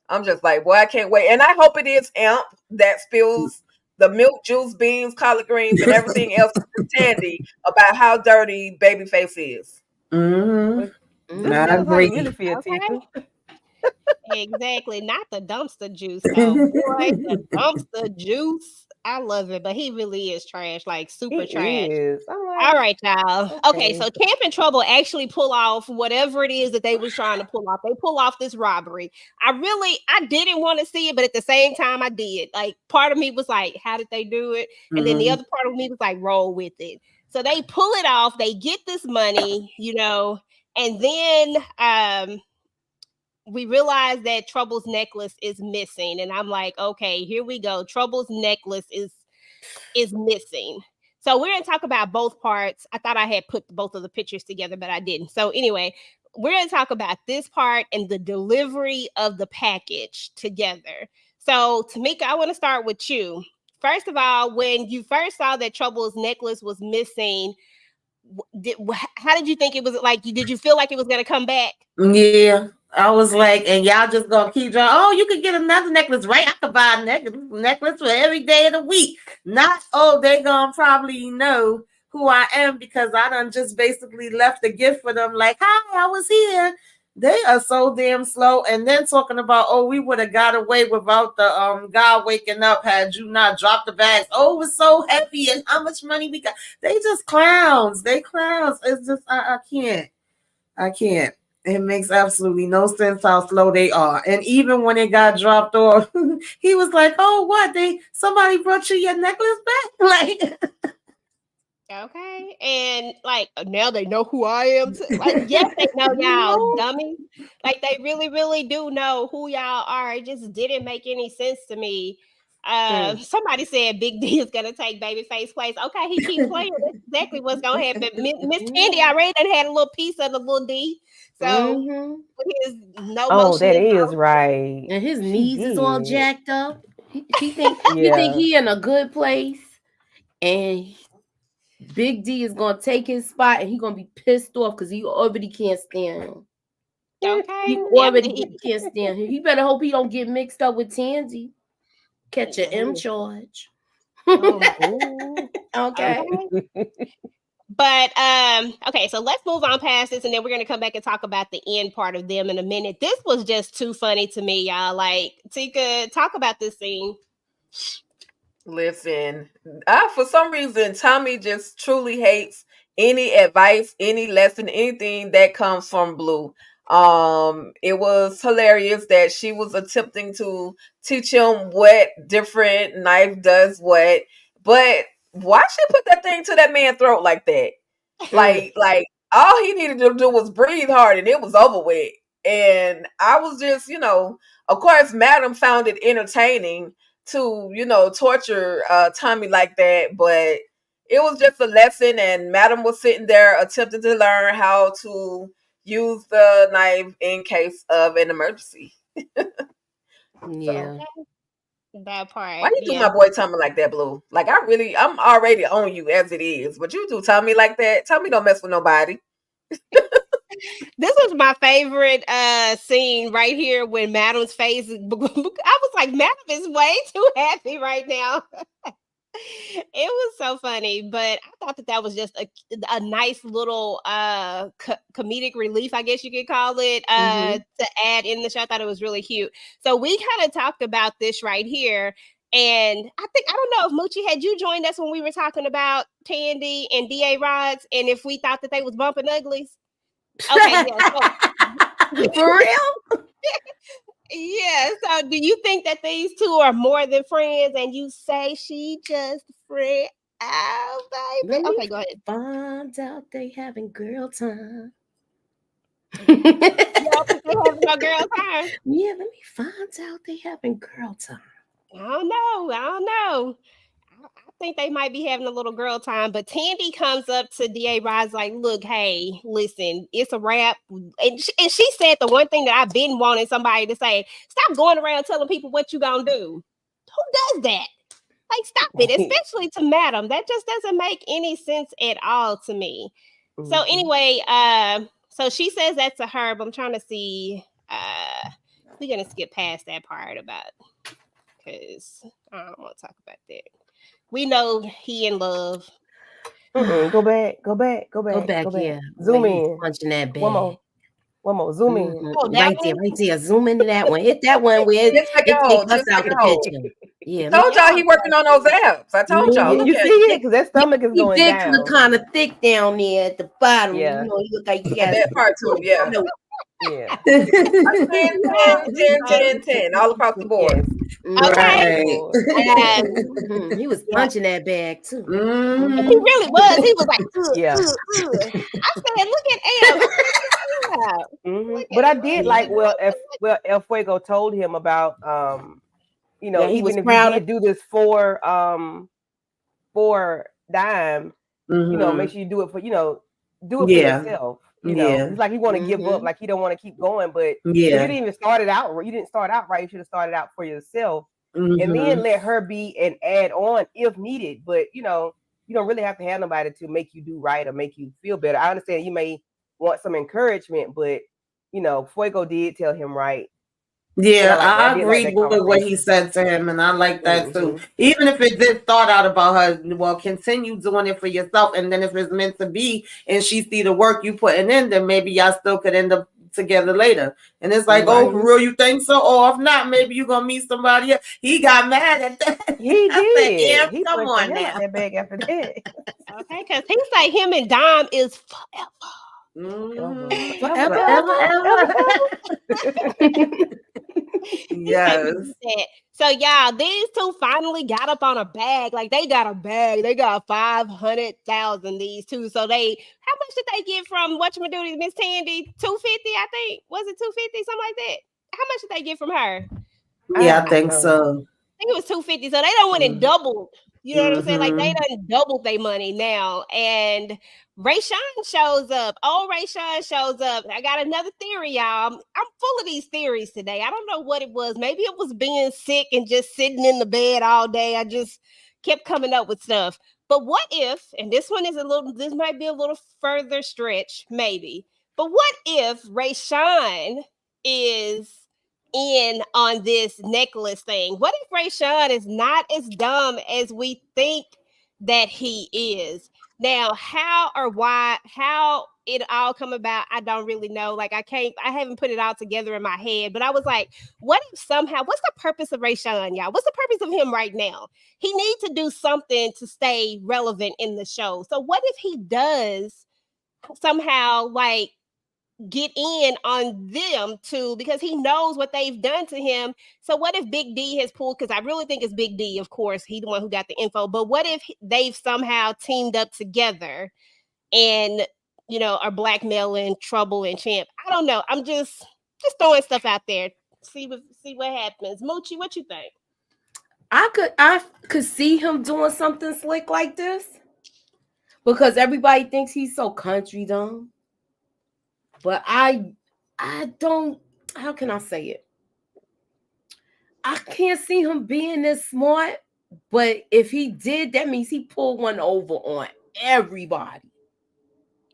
Speaker 2: I'm just like, boy, I can't wait. And I hope it is Amp that spills the milk, juice, beans, collard greens, and everything else to Miss Tandy about how dirty Babyface is.
Speaker 7: Mhm.
Speaker 6: But just
Speaker 7: I
Speaker 6: tell us how you
Speaker 7: agree.
Speaker 6: really feel, Tika.
Speaker 1: okay. Exactly. Not the dumpster juice though. Boy, the dumpster juice. I love it, but he really is trash, like super
Speaker 6: He
Speaker 1: trash.
Speaker 6: is. I'm
Speaker 1: All
Speaker 6: like,
Speaker 1: right, y'all. Okay, so
Speaker 6: okay.
Speaker 1: Camp and Trouble actually pull off whatever it is that they was trying to pull off. They pull off this robbery. I didn't want to see it, but at the same time, I did. Like, part of me was like, how did they do it? And then the
Speaker 7: Mhm.
Speaker 1: other part of me was like, roll with it. So they pull it off. They get this money, and then we realize that Trouble's necklace is missing, and I'm like, okay, here we go. Trouble's necklace is missing. So we're gonna talk about both parts. I thought I had put both of the pictures together, but I didn't. So anyway, we're gonna talk about this part and the delivery of the package together. So Tamika, I want to start with you. First of all, when you first saw that Trouble's necklace was missing, how did you think it was like? Did you feel like it was gonna come back?
Speaker 7: Yeah. I was like, and y'all just gonna keep drawing. Oh, you could get another necklace, right? I could buy a necklace for every day of the week. Not, oh, they gonna probably know who I am because I done just basically left a gift for them. Like, hi, I was here. They are so damn slow. And then talking about, oh, we would have got away without the guy waking up had you not dropped the bags. Oh, it was so heavy and how much money we got. They just clowns. They clowns. It's just I can't. I can't. It makes absolutely no sense how slow they are. And even when it got dropped off, he was like, "Oh, what? Somebody brought you your necklace back?" Like,
Speaker 1: Okay, and like now they know who I am. Like, yes, they know
Speaker 7: you
Speaker 1: y'all,
Speaker 7: know,
Speaker 1: dummy. Like, they really, really do know who y'all are. It just didn't make any sense to me. Somebody said Big D is gonna take Babyface place. Okay, he keep playing. That's exactly what's gonna happen. Miss Tandy already done had a little piece of the little D, so
Speaker 8: Mm-hmm.
Speaker 1: with his no
Speaker 6: Oh,
Speaker 1: motion
Speaker 6: that
Speaker 1: in
Speaker 6: is right.
Speaker 8: And his
Speaker 6: She
Speaker 8: knees is all
Speaker 6: did.
Speaker 8: jacked up. He think
Speaker 6: Yeah.
Speaker 8: he in a good place, and Big D is gonna take his spot, and he gonna be pissed off because he already can't stand him.
Speaker 1: Okay.
Speaker 8: He already can't stand him. He better hope he don't get mixed up with Tandy. Catch an M charge.
Speaker 1: Oh,
Speaker 8: Okay.
Speaker 1: But okay, so let's move on past this, and then we're gonna come back and talk about the end part of them in a minute. This was just too funny to me, y'all. Like, Tika, talk about this scene.
Speaker 2: Listen, for some reason, Tommy just truly hates any advice, any lesson, anything that comes from Blue. It was hilarious that she was attempting to teach him what different knife does what, but why she put that thing to that man's throat like that? Like all he needed to do was breathe hard and it was over with. And I was just, of course, Madam found it entertaining to, torture Tommy like that, but it was just a lesson, and Madam was sitting there attempting to learn how to use the knife in case of an emergency.
Speaker 8: Yeah.
Speaker 1: That part.
Speaker 2: Why you do my boy Tommy like that, Blue? Like I'm already on you as it is, but you do Tommy like that. Tommy don't mess with nobody.
Speaker 1: This was my favorite scene right here when Madam's face. I was like, Madam is way too happy right now. It was so funny, but I thought that was just a nice little comedic relief, I guess you could call it, to add in the show. I thought it was really cute. So we kind of talked about this right here. And I don't know if Moochie, had you joined us when we were talking about Tandy and Da Ross, and if we thought that they was bumping uglies? Okay, yeah. So,
Speaker 8: for real?
Speaker 1: Yeah. So, do you think that these two are more than friends? And you say she just friend out, baby. Okay, go ahead.
Speaker 8: Find out they having girl time.
Speaker 1: Y'all think they having no girl time?
Speaker 8: Yeah, let me find out they having girl time.
Speaker 1: I don't know. I think they might be having a little girl time, but Tandy comes up to Da Ross like, look, hey, listen, it's a wrap. And she said the one thing that I've been wanting somebody to say, stop going around telling people what you gonna do. Who does that? Like, stop it, especially to Madam. That just doesn't make any sense at all to me. So anyway, so she says that to her, but I'm trying to see, we're gonna skip past that part about, because I don't want to talk about that. We know he in love.
Speaker 6: Go back.
Speaker 8: Yeah.
Speaker 6: Zoom in.
Speaker 8: Punching that bag.
Speaker 6: One more. Zoom in.
Speaker 1: Oh,
Speaker 8: right there. Zoom into that one. Hit that one where it takes us out the picture. Yeah.
Speaker 2: Told y'all he working on those abs. I told y'all.
Speaker 6: You see it? Because that stomach is going
Speaker 8: down.
Speaker 6: down.
Speaker 8: He look kind of thick down there at the bottom.
Speaker 6: Yeah.
Speaker 8: You know, he look like you got
Speaker 2: that part too. Yeah.
Speaker 6: Yeah.
Speaker 2: 10, all across the board.
Speaker 1: Okay.
Speaker 8: Right. He was punching that bag too.
Speaker 1: He really was. He was like,
Speaker 6: yeah.
Speaker 1: I said, look at Em.
Speaker 6: But I did like, El Fuego told him about, he even was if proud you did do this for dime, make sure you do it for, do it for yourself. It's like you want to give up, like you don't want to keep going, but you didn't even start it out. You didn't start out right. You should have started out for yourself, and then let her be an add on if needed. But you don't really have to have nobody to make you do right or make you feel better. I understand you may want some encouragement, but Fuego did tell him right.
Speaker 7: Yeah, I agreed with what he said to him, and I like that too. Even if it did thought out about her, well, continue doing it for yourself, and then if it's meant to be, and she see the work you putting in, then maybe y'all still could end up together later. And it's like, oh, for real, you think so? Or if not, maybe you're gonna meet somebody else. He got mad at that.
Speaker 6: He did.
Speaker 7: He come on now.
Speaker 6: That bag after that.
Speaker 1: Okay, because he's like him and Dime is forever.
Speaker 7: Yes.
Speaker 1: So y'all, these two finally got up on a bag. Like they got a bag. They got 500,000. These two. So how much did they get from whatchamacallit, Miss Tandy? 250, I think. Was it 250? Something like that. How much did they get from her?
Speaker 7: Yeah, I think so.
Speaker 1: I think it was 250. So they done went and doubled. You know what I'm saying? Like they done doubled their money now. And Rayshawn shows up. Rayshawn shows up. I got another theory, y'all. I'm full of these theories today. I don't know what it was. Maybe it was being sick and just sitting in the bed all day. I just kept coming up with stuff. But what if, and this might be a little further stretch, maybe, But what if Rayshawn is in on this necklace thing? What if Rayshawn is not as dumb as we think that he is? Now, how or why, how it all come about, I don't really know. Like I haven't put it all together in my head, but I was like, what if somehow, what's the purpose of Rayshawn, y'all? What's the purpose of him right now? He needs to do something to stay relevant in the show. So what if he does somehow like get in on them too, because he knows what they've done to him. So what if Big D has pulled, because I really think it's Big D, of course, he's the one who got the info, but what if they've somehow teamed up together and are blackmailing Trouble and Champ? I don't know. I'm just throwing stuff out there. See what happens. Moochie, what you think?
Speaker 8: I could see him doing something slick like this because everybody thinks he's so country dumb. But I don't, how can I say it? I can't see him being this smart, but if he did, that means he pulled one over on everybody.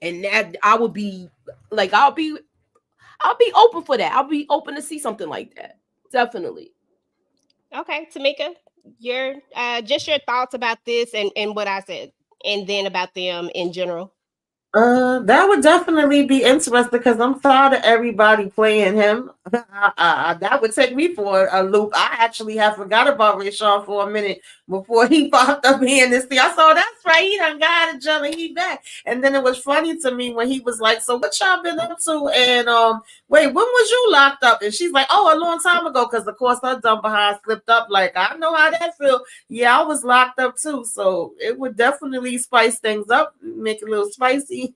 Speaker 8: And that I would be like, I'll be open for that. I'll be open to see something like that. Definitely.
Speaker 1: Okay, Tamika, your just your thoughts about this and what I said, and then about them in general.
Speaker 7: That would definitely be interesting because I'm tired of everybody playing him. That would take me for a loop. I actually have forgot about Rayshawn for a minute before he popped up here in this thing. I saw that's right. He done got a jump and he back. And then it was funny to me when he was like, "So what y'all been up to?" And wait, when was you locked up? And she's like, "Oh, a long time ago." Because of course her dumb behind slipped up. Like, I know how that feel. Yeah, I was locked up too. So it would definitely spice things up, make it a little spicy.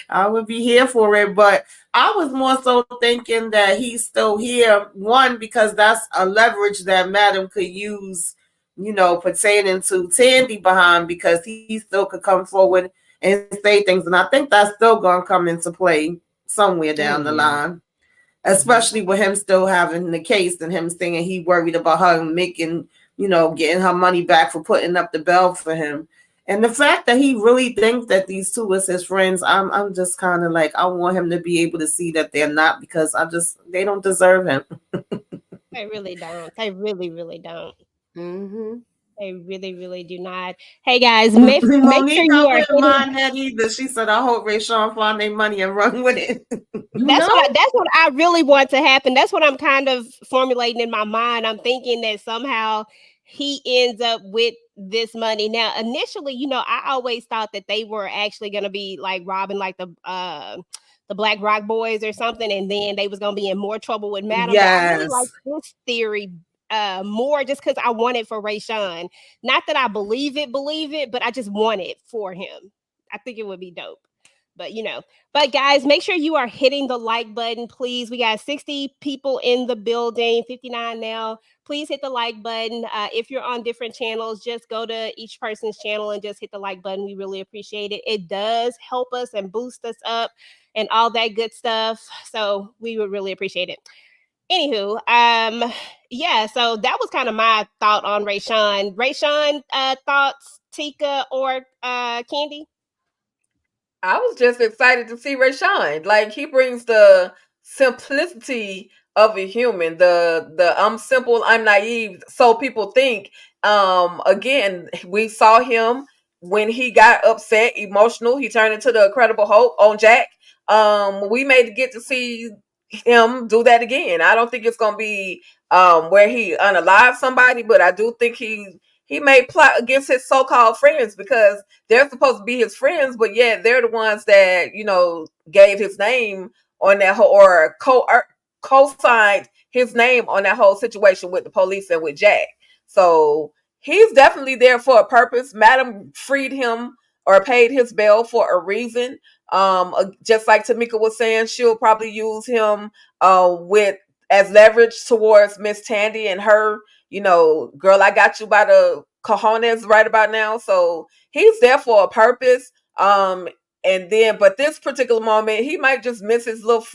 Speaker 7: I would be here for it, but I was more so thinking that he's still here. One, because that's a leverage that Madam could use, pertaining to Tandy behind, because he still could come forward and say things. And I think that's still going to come into play somewhere down the line, especially with him still having the case and him saying he worried about her making, getting her money back for putting up the bail for him. And the fact that he really thinks that these two is his friends, I'm just kind of like, I want him to be able to see that they're not, because they don't deserve him.
Speaker 1: They really don't. They really, really don't.
Speaker 8: Mm-hmm.
Speaker 1: They really, really do not. Hey guys, make sure you are
Speaker 7: wouldn't mind that either. She said, "I hope Rayshawn find their money and run with it."
Speaker 1: That's what I really want to happen. That's what I'm kind of formulating in my mind. I'm thinking that somehow he ends up with this money. Now, initially, I always thought that they were actually going to be like robbing like the Black Rock Boys or something, and then they was going to be in more trouble with Madam.
Speaker 7: Yes.
Speaker 1: But I really like this theory more just because I want it for Rayshawn. Not that I believe it, but I just want it for him. I think it would be dope. But guys, make sure you are hitting the like button, please. We got 60 people in the building, 59 now. Please hit the like button. If you're on different channels, just go to each person's channel and just hit the like button. We really appreciate it. It does help us and boost us up and all that good stuff. So we would really appreciate it. Anywho, yeah, so that was kind of my thought on Rayshawn. Rayshawn, thoughts, Tika or Candy?
Speaker 2: I was just excited to see Rayshawn. Like, he brings the simplicity of a human. The I'm simple, I'm naive, so people think. Again, we saw him when he got upset, emotional. He turned into the Incredible Hulk on Jack. We may get to see him do that again. I don't think it's gonna be where he unalive somebody, but I do think he may plot against his so-called friends, because they're supposed to be his friends, but yet they're the ones that, gave his name on that whole, or co-signed his name on that whole situation with the police and with Jack. So he's definitely there for a purpose. Madam freed him or paid his bail for a reason. Just like Tamika was saying, she'll probably use him with as leverage towards Miss Tandy and her, girl, I got you by the cojones right about now. So he's there for a purpose. And then, but this particular moment, he might just miss his little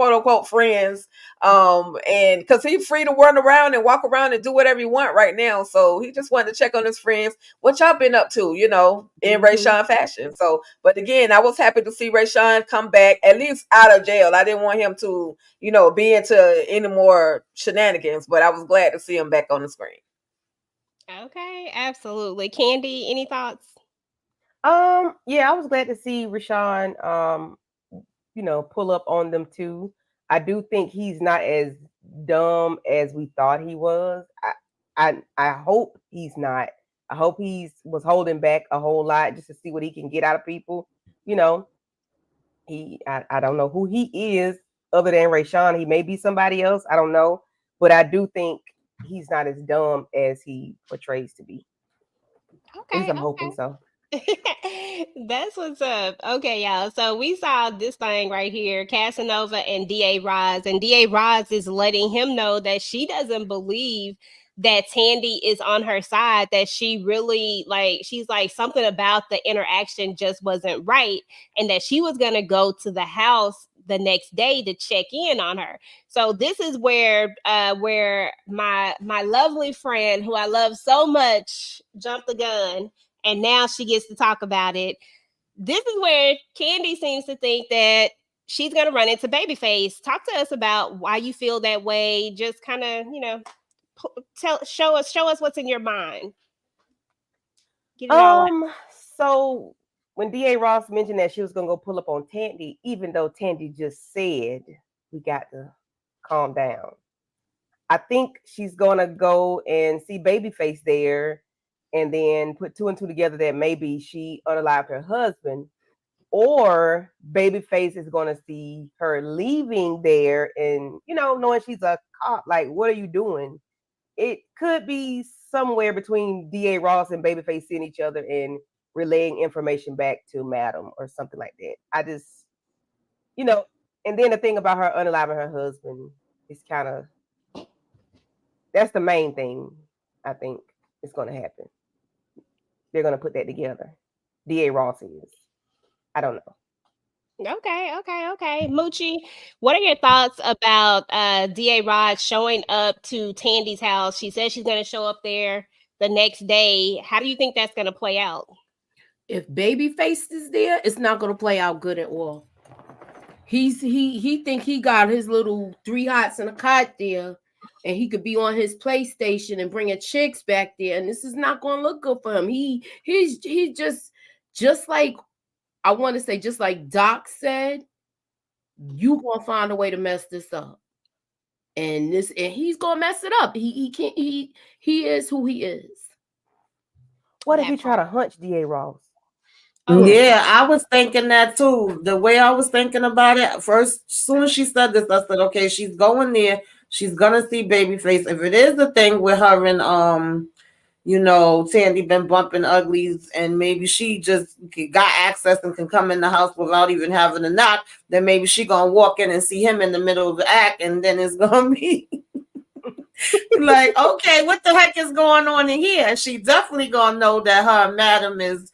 Speaker 2: quote unquote friends. And because he's free to run around and walk around and do whatever he want right now. So he just wanted to check on his friends. What y'all been up to, in Rayshawn fashion. So, but again, I was happy to see Rayshawn come back, at least out of jail. I didn't want him to, be into any more shenanigans, but I was glad to see him back on the screen.
Speaker 1: Okay, absolutely. Candy, any thoughts?
Speaker 6: Yeah, I was glad to see Rashawn pull up on them too. I do think he's not as dumb as we thought he was. I hope he's not. I hope was holding back a whole lot just to see what he can get out of people. I don't know who he is other than Rayshawn. He may be somebody else. I don't know. But I do think he's not as dumb as he portrays to be. At least I'm hoping so.
Speaker 1: That's what's up. Okay, y'all. So we saw this thing right here, Casanova and Da Ross. And Da Ross is letting him know that she doesn't believe that Tandy is on her side, that she really she's like something about the interaction just wasn't right, and that she was going to go to the house the next day to check in on her. So this is where my lovely friend, who I love so much, jumped the gun, and now she gets to talk about it. This is where Candy seems to think that she's going to run into Babyface. Talk to us about why you feel that way. Just kind of, show us what's in your mind. Get it all out.
Speaker 6: So when Da Ross mentioned that she was going to go pull up on Tandy, even though Tandy just said we got to calm down, I think she's going to go and see Babyface there, and then put two and two together that maybe she unalived her husband, or Babyface is going to see her leaving there and, knowing she's a cop, like, what are you doing? It could be somewhere between Da Ross and Babyface seeing each other and relaying information back to Madam or something like that. I just, and then the thing about her unaliving her husband is kind of, that's the main thing I think is going to happen. They're going to put that together. Da Ross is. I don't know.
Speaker 1: Okay. Moochie, what are your thoughts about Da Ross showing up to Tandy's house? She says she's going to show up there the next day. How do you think that's going to play out?
Speaker 8: If Babyface is there, it's not going to play out good at all. He think he got his little 3 hots and a cot there, and he could be on his PlayStation and bringing chicks back there, and this is not going to look good for him. He's just like, I want to say, just like Doc said, you gonna find a way to mess this up, and he's gonna mess it up. He can't. He is who he is.
Speaker 6: What if he try to hunch Da Ross?
Speaker 7: Yeah, I was thinking that too. The way I was thinking about it, first, as soon as she said this, I said, okay, she's going there. She's gonna see Babyface. If it is the thing with her and Tandy been bumping uglies, and maybe she just got access and can come in the house without even having a knock, then maybe she gonna walk in and see him in the middle of the act, and then it's gonna be like, okay, what the heck is going on in here? And she definitely gonna know that her and Madam is,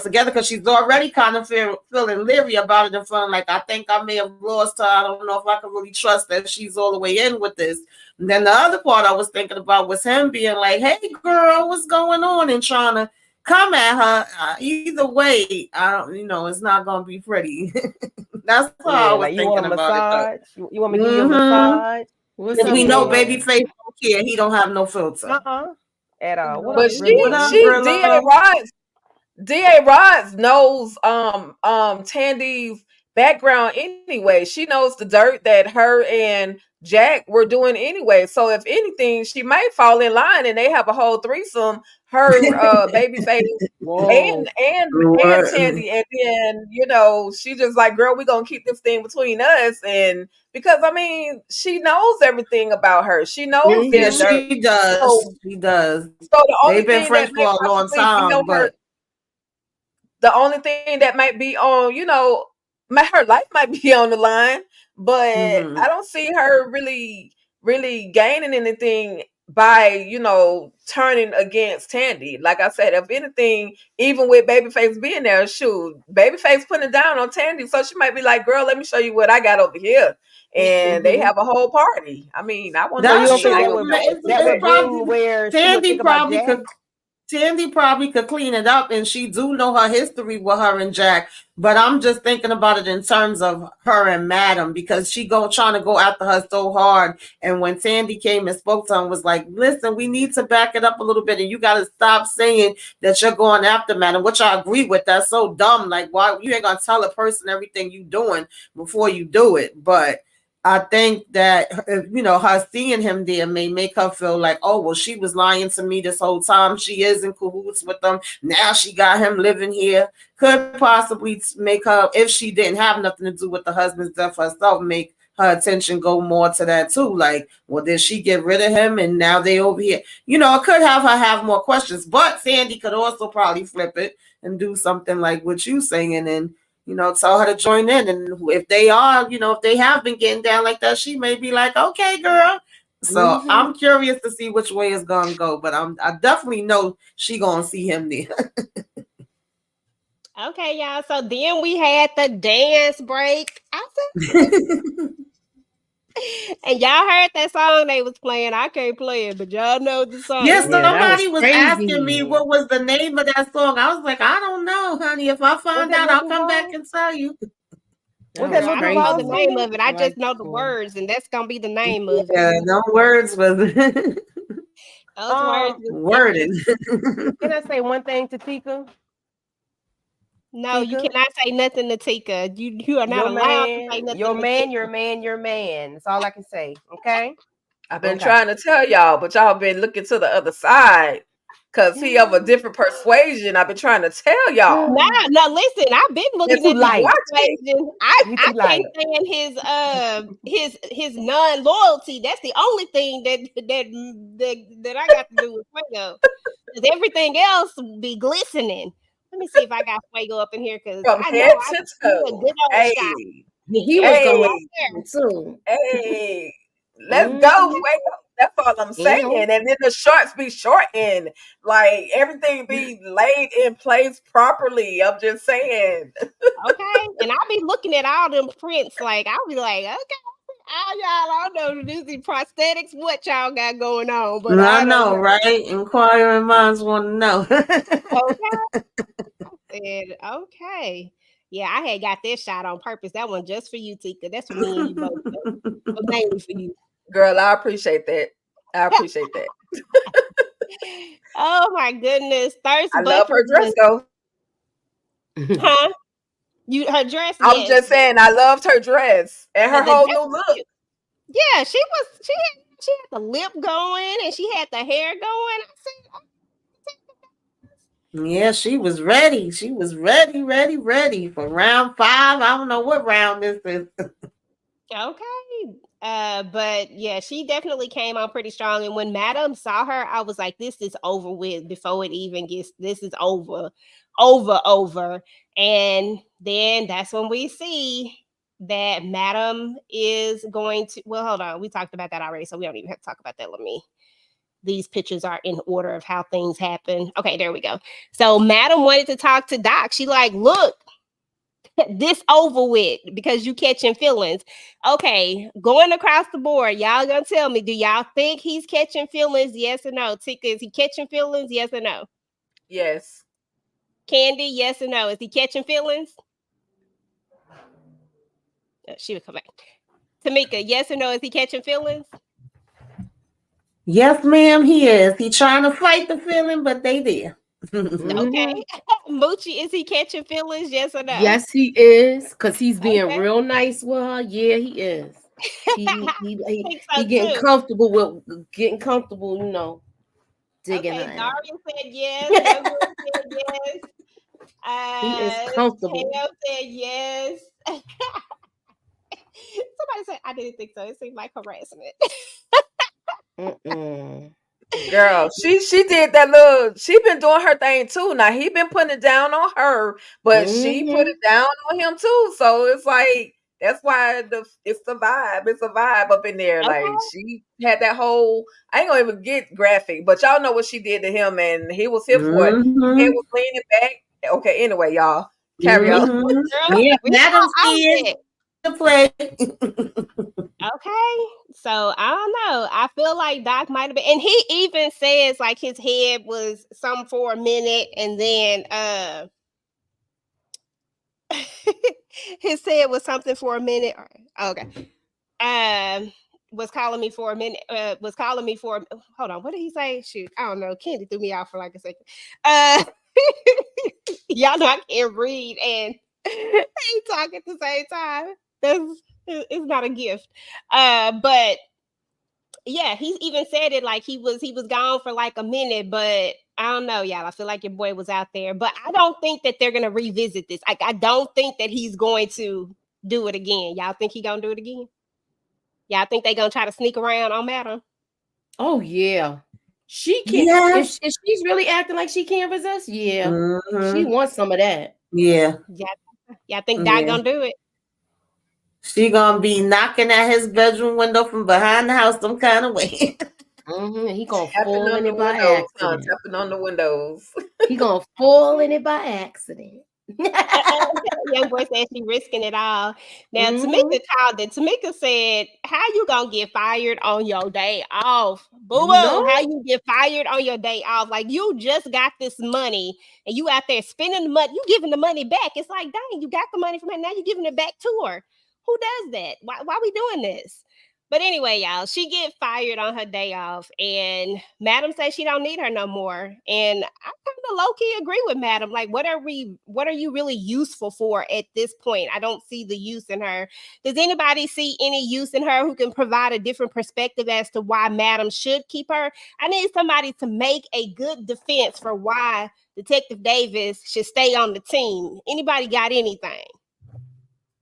Speaker 7: together, because she's already kind of feeling leery about it and feeling like, I think I may have lost her. I don't know if I can really trust that she's all the way in with this. And then the other part I was thinking about was him being like, hey, girl, what's going on? And trying to come at her. Either way, I don't, it's not going to be pretty. That's how I was thinking about it.
Speaker 6: You want me to give you a massage?
Speaker 7: Because we know Babyface don't care. He don't have no filter.
Speaker 6: At all.
Speaker 2: But Da Ross knows Tandy's background anyway. She knows the dirt that her and Jack were doing anyway. So if anything, she might fall in line and they have a whole threesome. Her Babyface and Tandy, and then she just like, girl, we're gonna keep this thing between us. And because she knows everything about her. She knows
Speaker 7: she does. So, she does. So
Speaker 2: the only
Speaker 7: they've been friends for a long time, but
Speaker 2: the only thing that might be on, her life might be on the line, but I don't see her really gaining anything by, turning against Tandy. Like I said, if anything, even with Babyface being there, shoot, Babyface putting it down on Tandy, so she might be like, "Girl, let me show you what I got over here," and they have a whole party. I mean, I want
Speaker 6: So you
Speaker 2: to
Speaker 7: That's
Speaker 6: don't
Speaker 2: see
Speaker 6: think
Speaker 2: how
Speaker 7: true.
Speaker 6: that
Speaker 2: you
Speaker 6: would
Speaker 2: go.
Speaker 6: that would
Speaker 7: Probably
Speaker 6: bring where she would
Speaker 7: Tandy
Speaker 6: think about
Speaker 7: probably
Speaker 6: Jack?
Speaker 7: could. Tandy probably could clean it up, and she do know her history with her and Jack. But I'm just thinking about it in terms of her and Madam, because she trying to go after her so hard. And when Tandy came and spoke to her and was like, "Listen, we need to back it up a little bit, and you got to stop saying that you're going after Madam," which I agree with. That's so dumb. Like, why you ain't gonna tell a person everything you doing before you do it? But I think that her seeing him there may make her feel like, oh well, she was lying to me this whole time. She is in cahoots with them. Now she got him living here. Could possibly make her, if she didn't have nothing to do with the husband's death herself, make her attention go more to that too. Like, well, did she get rid of him and now they over here? It could have her have more questions. But Sandy could also probably flip it and do something like what you saying, and tell her to join in. And if they are, if they have been getting down like that, she may be like, okay, girl. So I'm curious to see which way it's gonna go, but I definitely know she gonna see him there.
Speaker 1: Okay, y'all. So then we had the dance break. I said, and y'all heard that song they was playing. I can't play it, but y'all know the song.
Speaker 7: Yes,
Speaker 8: Yeah, that
Speaker 7: somebody was
Speaker 8: crazy.
Speaker 7: asking me what was the name of that song. I was like, I don't know, honey. If I find out, I'll come back and tell you.
Speaker 6: Was that
Speaker 1: I
Speaker 6: Lil
Speaker 1: don't know
Speaker 6: Duval
Speaker 1: the name
Speaker 6: singing?
Speaker 1: of it. I just know the words, and that's gonna be the name of it.
Speaker 7: Yeah, no words was
Speaker 1: Those words.
Speaker 7: worded.
Speaker 6: Can I say one thing to Tika?
Speaker 1: No, you
Speaker 6: Tika?
Speaker 1: cannot say nothing to Tika. You are not
Speaker 6: Your
Speaker 1: allowed to say
Speaker 6: man,
Speaker 1: nothing.
Speaker 6: your
Speaker 1: to
Speaker 6: man,
Speaker 1: Tika.
Speaker 6: your man, your man. That's all I can say. Okay.
Speaker 2: I've been trying to tell y'all, but y'all been looking to the other side because he of a different persuasion. I've been trying to tell y'all.
Speaker 1: No, listen. I've been looking
Speaker 2: Too
Speaker 1: at
Speaker 2: light.
Speaker 1: this persuasion. I can't stand his non-loyalty. That's the only thing that I got to do with Fuego. Because everything else be glistening. Let me see if I got Fuego up in here, because
Speaker 2: From
Speaker 1: I
Speaker 2: head
Speaker 1: know I
Speaker 2: to
Speaker 1: can do a
Speaker 2: toe.
Speaker 1: good old
Speaker 2: Hey,
Speaker 1: shot.
Speaker 8: He was going too.
Speaker 2: Hey, let's go, Fuego. That's all I'm saying. And then the shorts be shortened. Like everything be laid in place properly. I'm just saying.
Speaker 1: Okay. And I'll be looking at all them prints. Like, I'll be like, okay, y'all don't know these prosthetics, what y'all got going on. But
Speaker 7: I know, right? Inquiring minds want to know.
Speaker 1: Okay. I said, okay. Yeah, I had got this shot on purpose. That one just for you, Tika. That's for me and you both. But mainly for you.
Speaker 2: Girl, I appreciate that. I appreciate that.
Speaker 1: Oh my goodness. Thirst
Speaker 2: I love her dress though.
Speaker 1: Huh? Her dress?
Speaker 2: I was just saying I loved her dress and her whole new look.
Speaker 1: Yeah, she had the lip going and she had the hair going. I said,
Speaker 7: yeah, she was ready. She was ready for round 5. I don't know what round this is.
Speaker 1: Okay. But yeah, she definitely came on pretty strong. And when Madam saw her, I was like, this is over with before it even gets, this is over. And then that's when we see that Madam is going to, well, hold on. We talked about that already, so we don't even have to talk about that. These pictures are in order of how things happen. Okay, there we go. So Madam wanted to talk to Doc. She like, look, this over with because you catching feelings. Okay, going across the board, y'all gonna tell me, do y'all think he's catching feelings? Yes or no? Tika, is he catching feelings? Yes or no?
Speaker 2: Yes.
Speaker 1: Candy, yes or no? Is he catching feelings? She would come back. Tamika, yes or no? Is he catching feelings?
Speaker 7: Yes, ma'am, he is. He trying to fight the feeling, but they there.
Speaker 1: Okay. Moochie, is he catching feelings? Yes or no?
Speaker 8: Yes, he is, because he's being real nice with her. Yeah, he is. He getting comfortable digging
Speaker 1: okay,
Speaker 8: her.
Speaker 1: Darian said yes. Said yes.
Speaker 8: He is comfortable.
Speaker 1: Tayo said yes. Somebody said I didn't think so. It seemed like harassment.
Speaker 2: Girl, she did that little. She been doing her thing too. Now he been putting it down on her, but she put it down on him too. So it's like That's why it's the vibe. It's a vibe up in there. Like
Speaker 1: Okay.
Speaker 2: she had that whole. I ain't gonna even get graphic, but y'all know what she did to him, and he was here for it. His head was leaning back. Okay. Anyway, y'all carry on.
Speaker 1: Girl,
Speaker 7: Yeah,
Speaker 1: we
Speaker 7: Madam
Speaker 1: all out
Speaker 7: kid
Speaker 1: there.
Speaker 7: to play.
Speaker 1: Okay. So I don't know. I feel like Doc might have been, and he even says like his head was some for a minute, and then his head was something for a minute. Okay. Was calling me for a minute. Was calling me for. Hold on. What did he say? Shoot, I don't know. Candy threw me out for like a second. Y'all know I can't read and he talk at the same time. That's it's not a gift. But yeah, he even said it like he was gone for like a minute, but I don't know, y'all. I feel like your boy was out there, but I don't think that they're gonna revisit this. Like, I don't think that he's going to do it again. Y'all think he gonna do it again? Y'all think they gonna try to sneak around on Madam?
Speaker 8: Oh yeah. She can't.
Speaker 7: Yes.
Speaker 8: If she's really acting like she can't resist, yeah,
Speaker 7: Mhm.
Speaker 8: she wants some of that.
Speaker 7: Yeah.
Speaker 1: Y'all think Doc gonna do it?
Speaker 7: She gonna be knocking at his bedroom window from behind the house some kind of way.
Speaker 8: He gonna
Speaker 2: Tapping
Speaker 8: fall
Speaker 2: on
Speaker 8: in
Speaker 2: the
Speaker 8: it by
Speaker 2: windows,
Speaker 8: accident.
Speaker 2: tapping on the windows.
Speaker 8: He gonna fall in it by accident.
Speaker 1: Young boy said she risking it all. Now
Speaker 8: Mhm.
Speaker 1: Tamika called it. Tamika said, "How you gonna get fired on your day off, boo boo?
Speaker 8: No.
Speaker 1: How you get fired on your day off? Like you just got this money and you out there spending the money. You giving the money back. It's like, dang, you got the money from her. Now you giving it back to her. Who does that? Why we doing this?" But anyway, y'all, she get fired on her day off, and Madam says she don't need her no more. And I kind of low key agree with Madam. Like, what are you really useful for at this point? I don't see the use in her. Does anybody see any use in her who can provide a different perspective as to why Madam should keep her? I need somebody to make a good defense for why Detective Davis should stay on the team. Anybody got anything?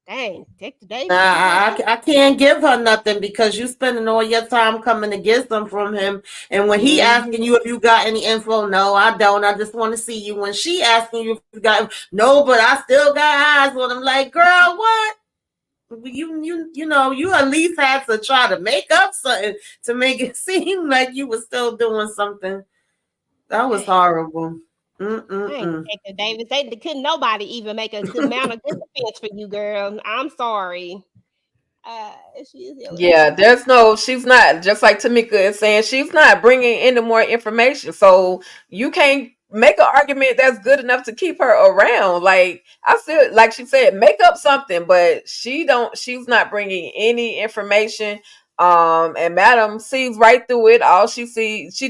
Speaker 1: Dang, Detective Davis.
Speaker 7: I can't give her nothing because you spending all your time coming to get some from him. And when he asking you if you got any info, no, I don't. I just want to see you. When she asking you if you got no, but I still got eyes on him. Like, girl, what? You know, you at least had to try to make up something to make it seem like you were still doing something. That was horrible.
Speaker 1: Detective Davis. They couldn't nobody even make a good amount of good defense for you, girl. I'm sorry.
Speaker 2: Yeah, she's not, just like Tamika is saying, she's not bringing any more information. So you can't make an argument that's good enough to keep her around. Like, I feel like she said, make up something, but she's not bringing any information. And Madam sees right through it. All she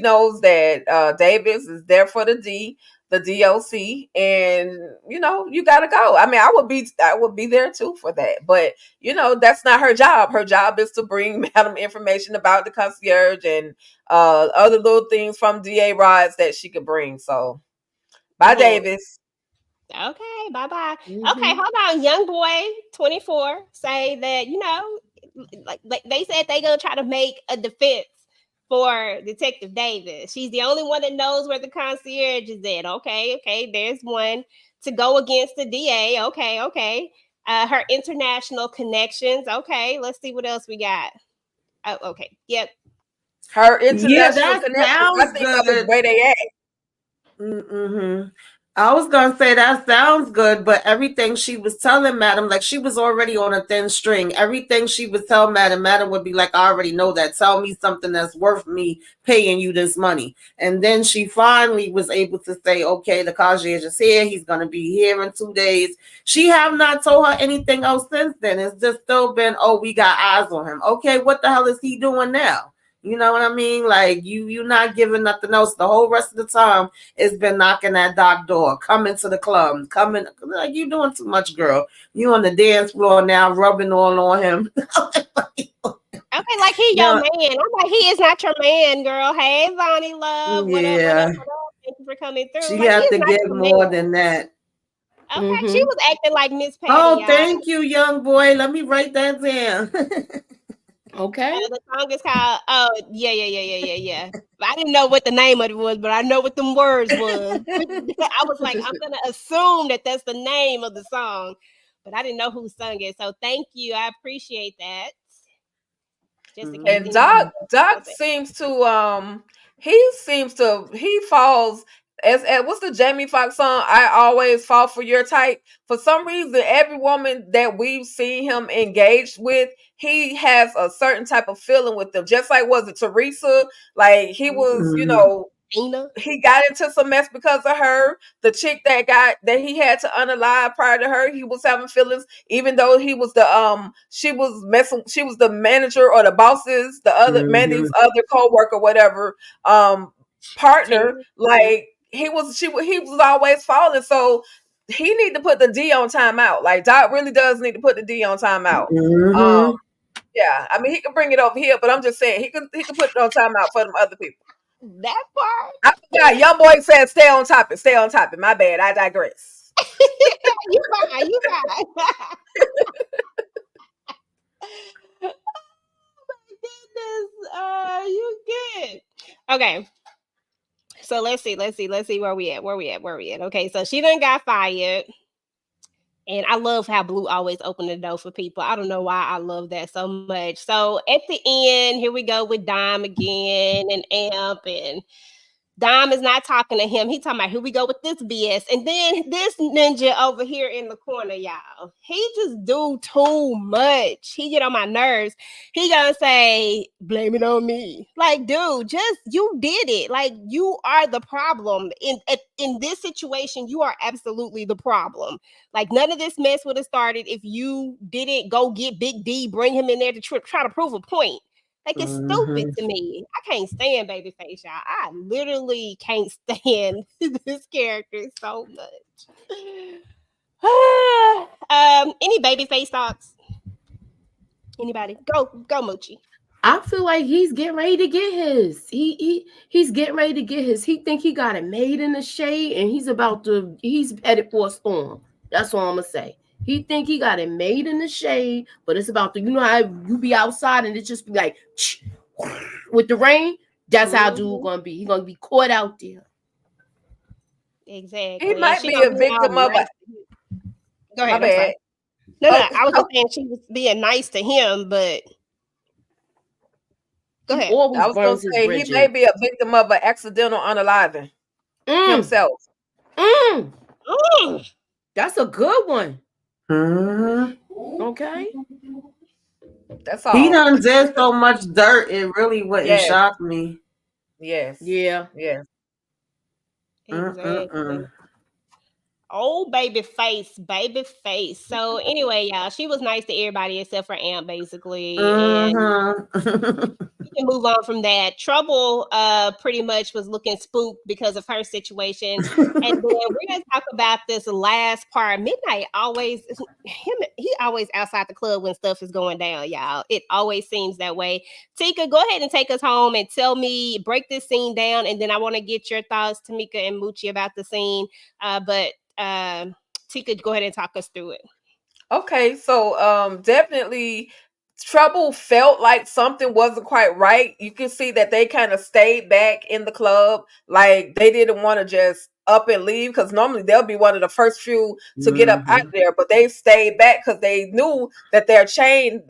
Speaker 2: knows that Davis is there for the DOC, and you gotta go. I mean, I would be there too for that, but that's not her job. Her job is to bring Madam information about the concierge and other little things from DA Rods that she could bring. So bye, Davis.
Speaker 1: Okay, bye-bye. Okay, hold on. Young boy 24 say that like they said they gonna try to make a defense for Detective Davis. She's the only one that knows where the concierge is at. Okay, there's one to go against the DA. Okay. Her international connections. Okay, let's see what else we got. Oh, okay. Yep.
Speaker 2: Her
Speaker 7: Yeah,
Speaker 2: international
Speaker 7: that
Speaker 2: connections, I
Speaker 7: sounds
Speaker 2: think of
Speaker 7: good.
Speaker 2: where they at.
Speaker 7: I was gonna say that sounds good, but everything she was telling Madam, like she was already on a thin string. Everything she would tell Madam would be like, I already know that. Tell me something that's worth me paying you this money. And then she finally was able to say, okay, the concierge is here. He's gonna be here in 2 days. She have not told her anything else since then. It's just still been, oh, we got eyes on him. Okay, what the hell is he doing now? You know what I mean? Like you not giving nothing else. The whole rest of the time it's been knocking at Doc door, coming to the club, coming like you doing too much, girl. You on the dance floor now, rubbing all on him.
Speaker 1: Okay, like he your man. I'm like, he is not your man, girl. Hey, Vonnie love. What up? Thank you for coming through.
Speaker 7: She
Speaker 1: like,
Speaker 7: had to get more than that.
Speaker 1: Okay, she was acting like Miss Patty.
Speaker 7: Oh, thank you, young boy. Let me write that down.
Speaker 8: Okay.
Speaker 1: The song is called yeah. I didn't know what the name of it was, but I know what them words was. I was like, I'm gonna assume that that's the name of the song. but I didn't know who sung it. So thank you. I appreciate that. Just in case
Speaker 2: And
Speaker 1: anybody
Speaker 2: Doc
Speaker 1: knows it.
Speaker 2: he falls as what's the Jamie Foxx song? I always fall for your type. For some reason, every woman that we've seen him engaged with, he has a certain type of feeling with them. Just like was it Teresa? Like he was,
Speaker 1: Tina.
Speaker 2: he got into some mess because of her. The chick that he had to unalive prior to her, he was having feelings, even though he was she was the manager or the bosses, the other Mandy's other co-worker, whatever, partner.
Speaker 1: Tina.
Speaker 2: Like he was always falling. So he need to put the D on timeout. Like Doc really does need to put the D on timeout. Yeah, I mean he can bring it over here, but I'm just saying he can put it on timeout for them other people.
Speaker 1: That part.
Speaker 2: I forgot. Young boy said, "Stay on topic. Stay on topic." My bad. I digress.
Speaker 1: You fine. You fine. Oh my goodness. You good. Okay. So let's see where we at. Okay, so she done got fired. And I love how Blue always opened the door for people. I don't know why I love that so much. So at the end, here we go with Dime again and Amp, and Dime is not talking to him. He talking about, here we go with this BS. And then this ninja over here in the corner, y'all, he just do too much. He get on my nerves. He gonna say, blame it on me. Like, dude, just, you did it. Like, you are the problem. In this situation, you are absolutely the problem. Like, none of this mess would have started if you didn't go get Big D, bring him in there to try to prove a point. Like, it's stupid to me. I can't stand Babyface, y'all. I literally can't stand this character so much. Any Babyface thoughts? Anybody? Go, Moochie.
Speaker 8: I feel like he's getting ready to get his. He's getting ready to get his. He think he got it made in the shade, and he's headed for a storm. That's all I'm gonna say. He think he got it made in the shade, but it's about to, you know how you be outside and it just be like with the rain. That's how dude gonna be. He gonna be caught out there.
Speaker 1: Exactly.
Speaker 2: He might be a victim of a.
Speaker 1: Go ahead.
Speaker 2: My bad.
Speaker 1: No, I was just saying she was being nice to him, but go ahead.
Speaker 2: I was gonna say he may be a victim of an accidental unaliving himself.
Speaker 8: That's a good one. Okay.
Speaker 2: That's all.
Speaker 7: He done did so much dirt, it really wouldn't shock me.
Speaker 2: Yes.
Speaker 8: Yeah.
Speaker 2: Yes.
Speaker 1: Exactly. Oh, Babyface. So anyway, y'all, she was nice to everybody except for Amp, basically. And we can move on from that. Trouble pretty much was looking spooked because of her situation. And then we're gonna talk about this last part. Midnight he always outside the club when stuff is going down, y'all. It always seems that way. Tika, go ahead and take us home and break this scene down, and then I want to get your thoughts, Tamika and Moochie, about the scene. But Tika, go ahead and talk us through it.
Speaker 2: Okay, so definitely Trouble felt like something wasn't quite right. You can see that they kind of stayed back in the club, like they didn't want to just up and leave, because normally they'll be one of the first few to get up out of there, but they stayed back because they knew that their chain,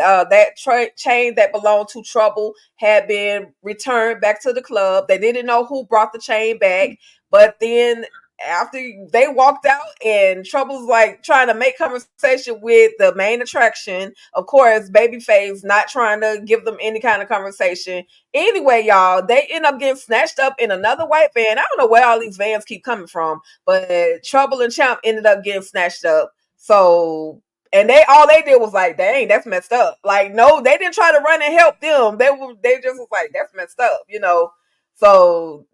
Speaker 2: chain that belonged to Trouble, had been returned back to the club. They didn't know who brought the chain back, but then after they walked out and Trouble's like trying to make conversation with the main attraction, of course, Babyface not trying to give them any kind of conversation. Anyway, y'all, they end up getting snatched up in another white van. I don't know where all these vans keep coming from, but Trouble and Champ ended up getting snatched up. So, and all they did was like, dang, that's messed up. Like, no, they didn't try to run and help them. They just was like, that's messed up, So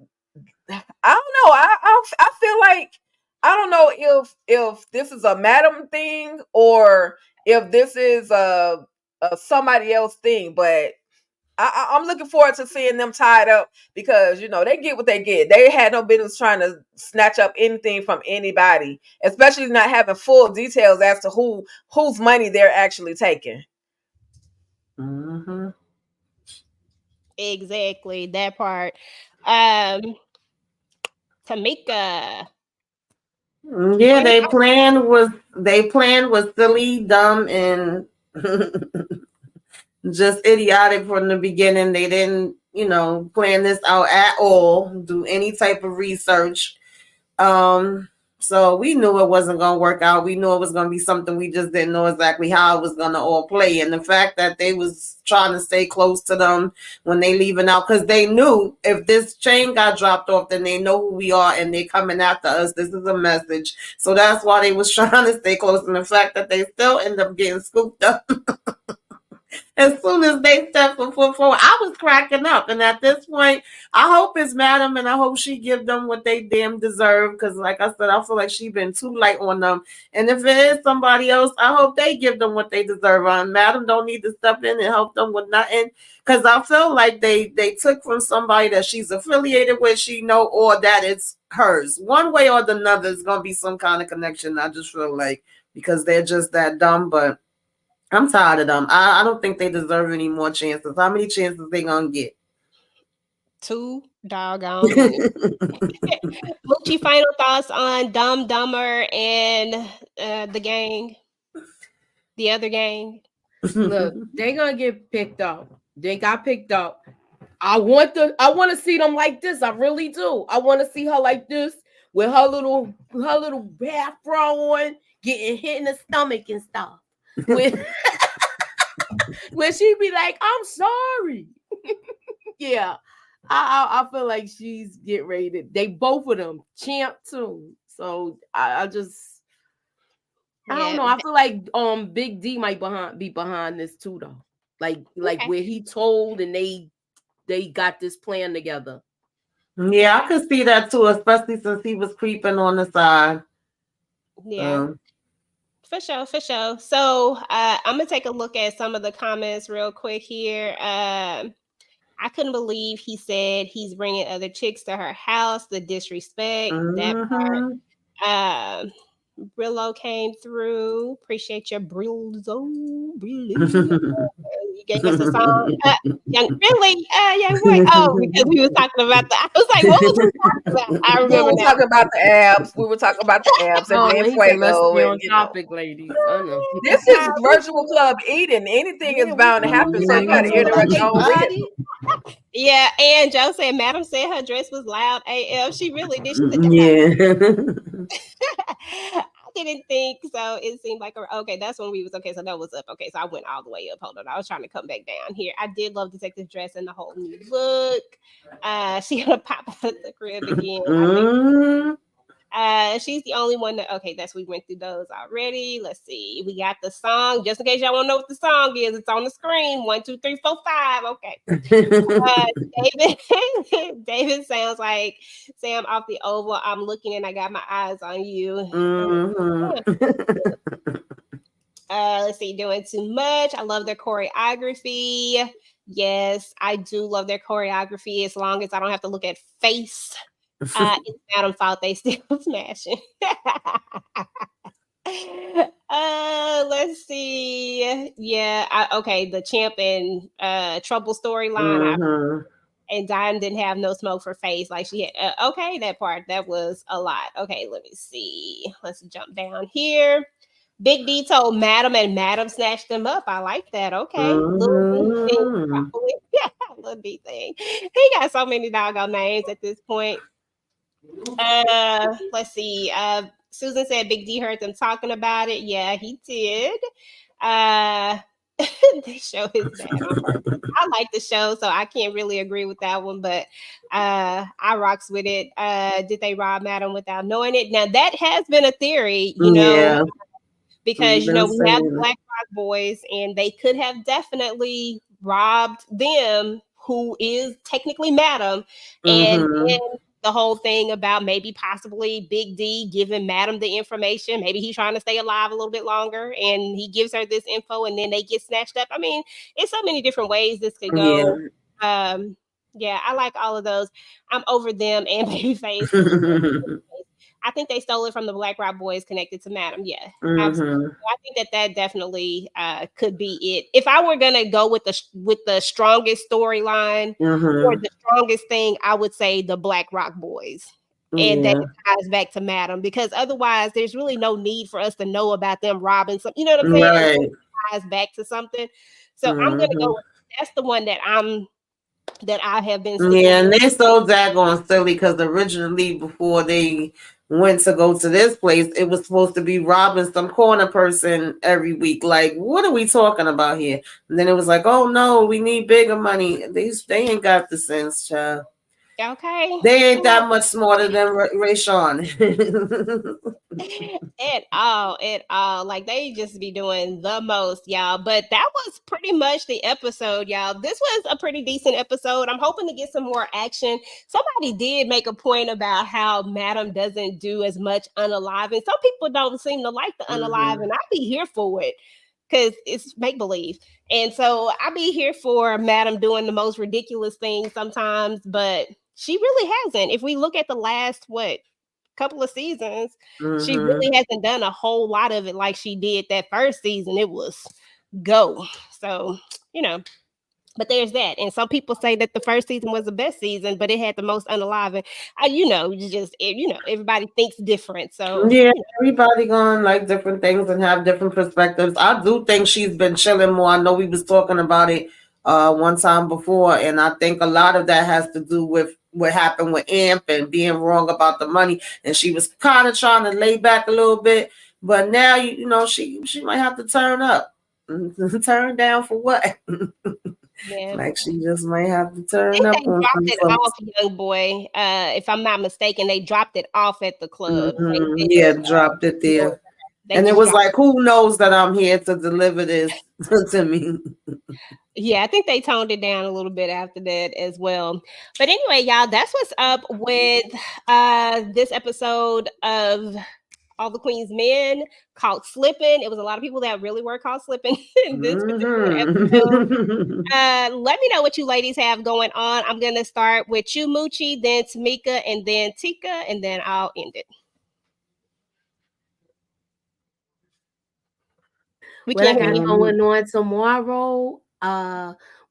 Speaker 2: I don't know. I feel like, I don't know if this is a madam thing or if this is a somebody else thing, but I'm looking forward to seeing them tied up, because they get what they get. They had no business trying to snatch up anything from anybody, especially not having full details as to whose money they're actually taking.
Speaker 1: Exactly, that part. Tamika.
Speaker 7: Yeah, they plan was silly, dumb, and just idiotic from the beginning. They didn't, plan this out at all, do any type of research. So we knew it wasn't going to work out. We knew it was going to be something. We just didn't know exactly how it was going to all play. And the fact that they was trying to stay close to them when they leaving out, because they knew if this chain got dropped off, then they know who we are and they coming after us. This is a message. So that's why they was trying to stay close. And the fact that they still end up getting scooped up as soon as they step a foot forward, I was cracking up. And at this point, I hope it's Madam, and I hope she give them what they damn deserve. Because, like I said, I feel like she been too light on them. And if it is somebody else, I hope they give them what they deserve. Madam don't need to step in and help them with nothing. Because I feel like they took from somebody that she's affiliated with, or that it's hers. One way or another, it's gonna be some kind of connection. I just feel like because they're just that dumb, but. I'm tired of them. I don't think they deserve any more chances. How many chances they gonna get?
Speaker 1: 2 doggone many. Moochie, final thoughts on Dumb Dumber and the gang, the other gang.
Speaker 8: Look, they gonna get picked up. They got picked up. I want to see them like this. I really do. I want to see her like this with her little bath bra on, getting hit in the stomach and stuff. When she be like, I'm sorry. Yeah. I feel like she's getting ready to, they both of them champ too. So I just I don't know. I feel like Big D might be behind this too though. Like where he told and they got this plan together.
Speaker 7: Yeah, I could see that too, especially since he was creeping on the side.
Speaker 1: Yeah. For sure. So I'm gonna take a look at some of the comments real quick here. I couldn't believe he said he's bringing other chicks to her house. The disrespect, that part. Brillo came through. Appreciate your Brillo. You gave us a song. Young boy. Oh, because we were talking about I was like, what was we talking about? I remember
Speaker 2: we were talking about the abs. We were talking about the abs and then Fuego.
Speaker 8: On topic, ladies. I know.
Speaker 2: This is virtual club eating. Anything is bound to happen, so you got to interact with it.
Speaker 1: Yeah, and Joe said, Madam said her dress was loud AF. She really did. I didn't think so. It seemed like okay. That's when we was okay. So that was up. Okay, so I went all the way up. Hold on, I was trying to come back down here. I did love Detective Dress and the whole new look. She gonna pop out of the crib again. She's the only one that we went through those already. Let's see. We got the song. Just in case y'all want to know what the song is, it's on the screen. 1, 2, 3, 4, 5. Okay. David sounds like Sam off the Oval. I'm looking and I got my eyes on you. Let's see. Doing too much. I love their choreography. Yes, I do love their choreography as long as I don't have to look at face. It's Madam fault they still smashing. Let's see. Yeah, the Champ and Trouble storyline. And Diane didn't have no smoke for face like she had. That part, that was a lot. Okay, let me see. Let's jump down here. Big D told Madam and Madam snatched them up. I like that. Okay. Little D thing. He got so many doggone names at this point. Let's see. Susan said Big D heard them talking about it. Yeah, he did. The show is bad. I like the show, so I can't really agree with that one, but I rocks with it. Did they rob Madam without knowing it? Now that has been a theory, because we have the Black Rock Boys, and they could have definitely robbed them, who is technically Madam, and then the whole thing about maybe possibly Big D giving Madam the information. Maybe he's trying to stay alive a little bit longer and he gives her this info and then they get snatched up. I mean, it's so many different ways this could go. Yeah, I like all of those. I'm over them and Babyface. I think they stole it from the Black Rock Boys connected to Madam. Yeah, absolutely. I think that definitely could be it. If I were gonna go with the strongest storyline or the strongest thing, I would say the Black Rock Boys. and that
Speaker 7: Yeah.
Speaker 1: it ties back to Madam, because otherwise there's really no need for us to know about them robbing some, you know what I'm saying? Unless
Speaker 7: Right.
Speaker 1: it ties back to something. So I'm gonna go
Speaker 7: Hmm.
Speaker 1: with, that's the one that I have been sticking
Speaker 7: Yeah, and
Speaker 1: with.
Speaker 7: they so daggone silly because originally before they went to go to this place, it was supposed to be robbing some corner person every week. Like, what are we talking about here? And then it was like, oh no, we need bigger money. They ain't got the sense, child.
Speaker 1: Okay.
Speaker 7: They ain't that much smarter than Ray Sean.
Speaker 1: At all. Like they just be doing the most, y'all. But that was pretty much the episode, y'all. This was a pretty decent episode. I'm hoping to get some more action. Somebody did make a point about how Madam doesn't do as much unaliving. Some people don't seem to like the unalive, and I'd be here for it because it's make believe. And so I'd be here for Madam doing the most ridiculous things sometimes, but she really hasn't. If we look at the last couple of seasons, she really hasn't done a whole lot of it like she did that first season. It was go. So, you know, but there's that. And some people say that the first season was the best season, but it had the most unaliving. Everybody thinks different. So,
Speaker 7: Yeah, everybody going like different things and have different perspectives. I do think she's been chilling more. I know we was talking about it one time before, and I think a lot of that has to do with what happened with Amp and being wrong about the money. And she was kind of trying to lay back a little bit, but now she might have to turn up. Turn down for what?
Speaker 1: yeah.
Speaker 7: Like she just might have to
Speaker 1: I
Speaker 7: turn
Speaker 1: think
Speaker 7: up
Speaker 1: they
Speaker 7: on
Speaker 1: dropped
Speaker 7: some
Speaker 1: it
Speaker 7: folks.
Speaker 1: off, young boy. If I'm not mistaken, they dropped it off at the club. They
Speaker 7: Yeah,
Speaker 1: did.
Speaker 7: dropped it there.
Speaker 1: They
Speaker 7: And it
Speaker 1: just
Speaker 7: was
Speaker 1: dropped.
Speaker 7: like, who knows that I'm here to deliver this to me?
Speaker 1: Yeah, I think they toned it down a little bit after that as well. But anyway, y'all, that's what's up with this episode of All the Queen's Men, called Slipping. It was a lot of people that really were caught slipping in this particular episode. Let me know what you ladies have going on. I'm gonna start with you, Moochie, then Tamika, and then Tika, and then I'll end it. We
Speaker 8: What I
Speaker 1: can't hear
Speaker 8: got
Speaker 1: you.
Speaker 8: going on tomorrow?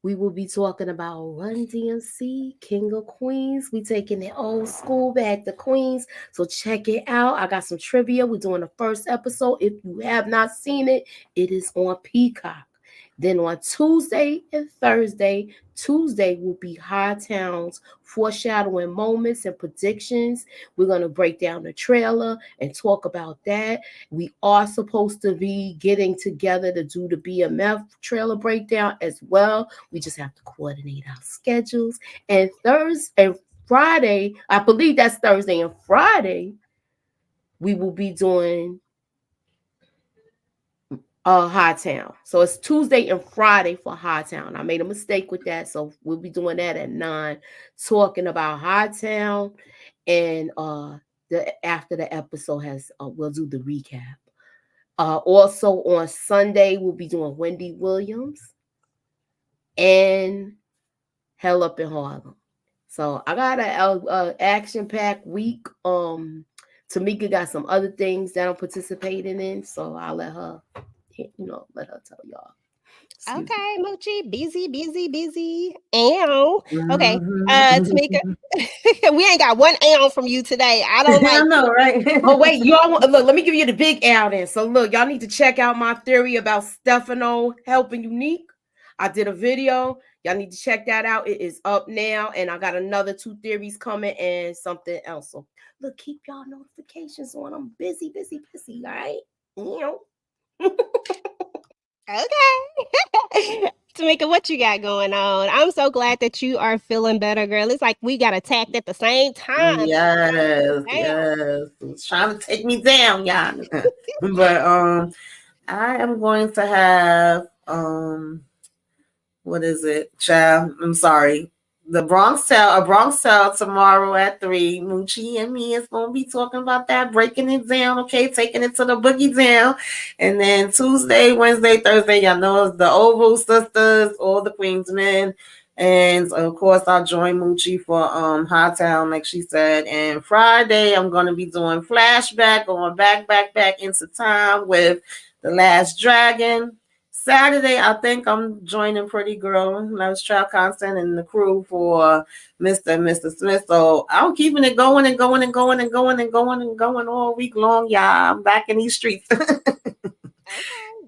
Speaker 8: We will be talking about Run DMC, King of Queens. We taking it old school back to Queens. So check it out. I got some trivia. We're doing the first episode. If you have not seen it, it is on Peacock. Then on Tuesday and Thursday, Tuesday will be High Towns, foreshadowing moments and predictions. We're going to break down the trailer and talk about that. We are supposed to be getting together to do the BMF trailer breakdown as well. We just have to coordinate our schedules. And Thursday and Friday, I believe that's Thursday and Friday, we will be doing High Town. So it's Tuesday and Friday for High Town. I made a mistake with that, so we'll be doing that at 9, talking about High Town, and after the episode has, we'll do the recap. Also on Sunday we'll be doing Wendy Williams and Hell Up in Harlem. So I got a action-packed week. Tamika got some other things that I'm participating in, so I'll let her tell y'all.
Speaker 1: Okay, Moochie, busy. Ow. Okay, Tamika, we ain't got one ow from you today. I don't like.
Speaker 7: I know, right?
Speaker 8: Oh wait, y'all look. Let me give you the big ow then. So look, y'all need to check out my theory about Stefano helping Unique. I did a video. Y'all need to check that out. It is up now, and I got another 2 theories coming and something else. So look, keep y'all notifications on. I'm busy. All right.
Speaker 1: Okay. Tamika, what you got going on? I'm so glad that you are feeling better, girl. It's like we got attacked at the same time.
Speaker 7: Yes. It's trying to take me down, y'all. But I am going to have what is it, child? I'm sorry. A Bronx Tale tomorrow at 3. Moochie and me is going to be talking about that, breaking it down, okay, taking it to the boogie down. And then Tuesday, Wednesday, Thursday, y'all know it's the Oval Sisters, all the Queens Men. And of course, I'll join Moochie for High Town, like she said. And Friday, I'm going to be doing flashback, going back into time with The Last Dragon. Saturday, I think I'm joining Pretty Girl, Love's Child Constant, and the crew for Mr. and Mr. Smith. So I'm keeping it going and going and going and going and going and going all week long. Yeah, I'm back in these streets.
Speaker 1: Okay,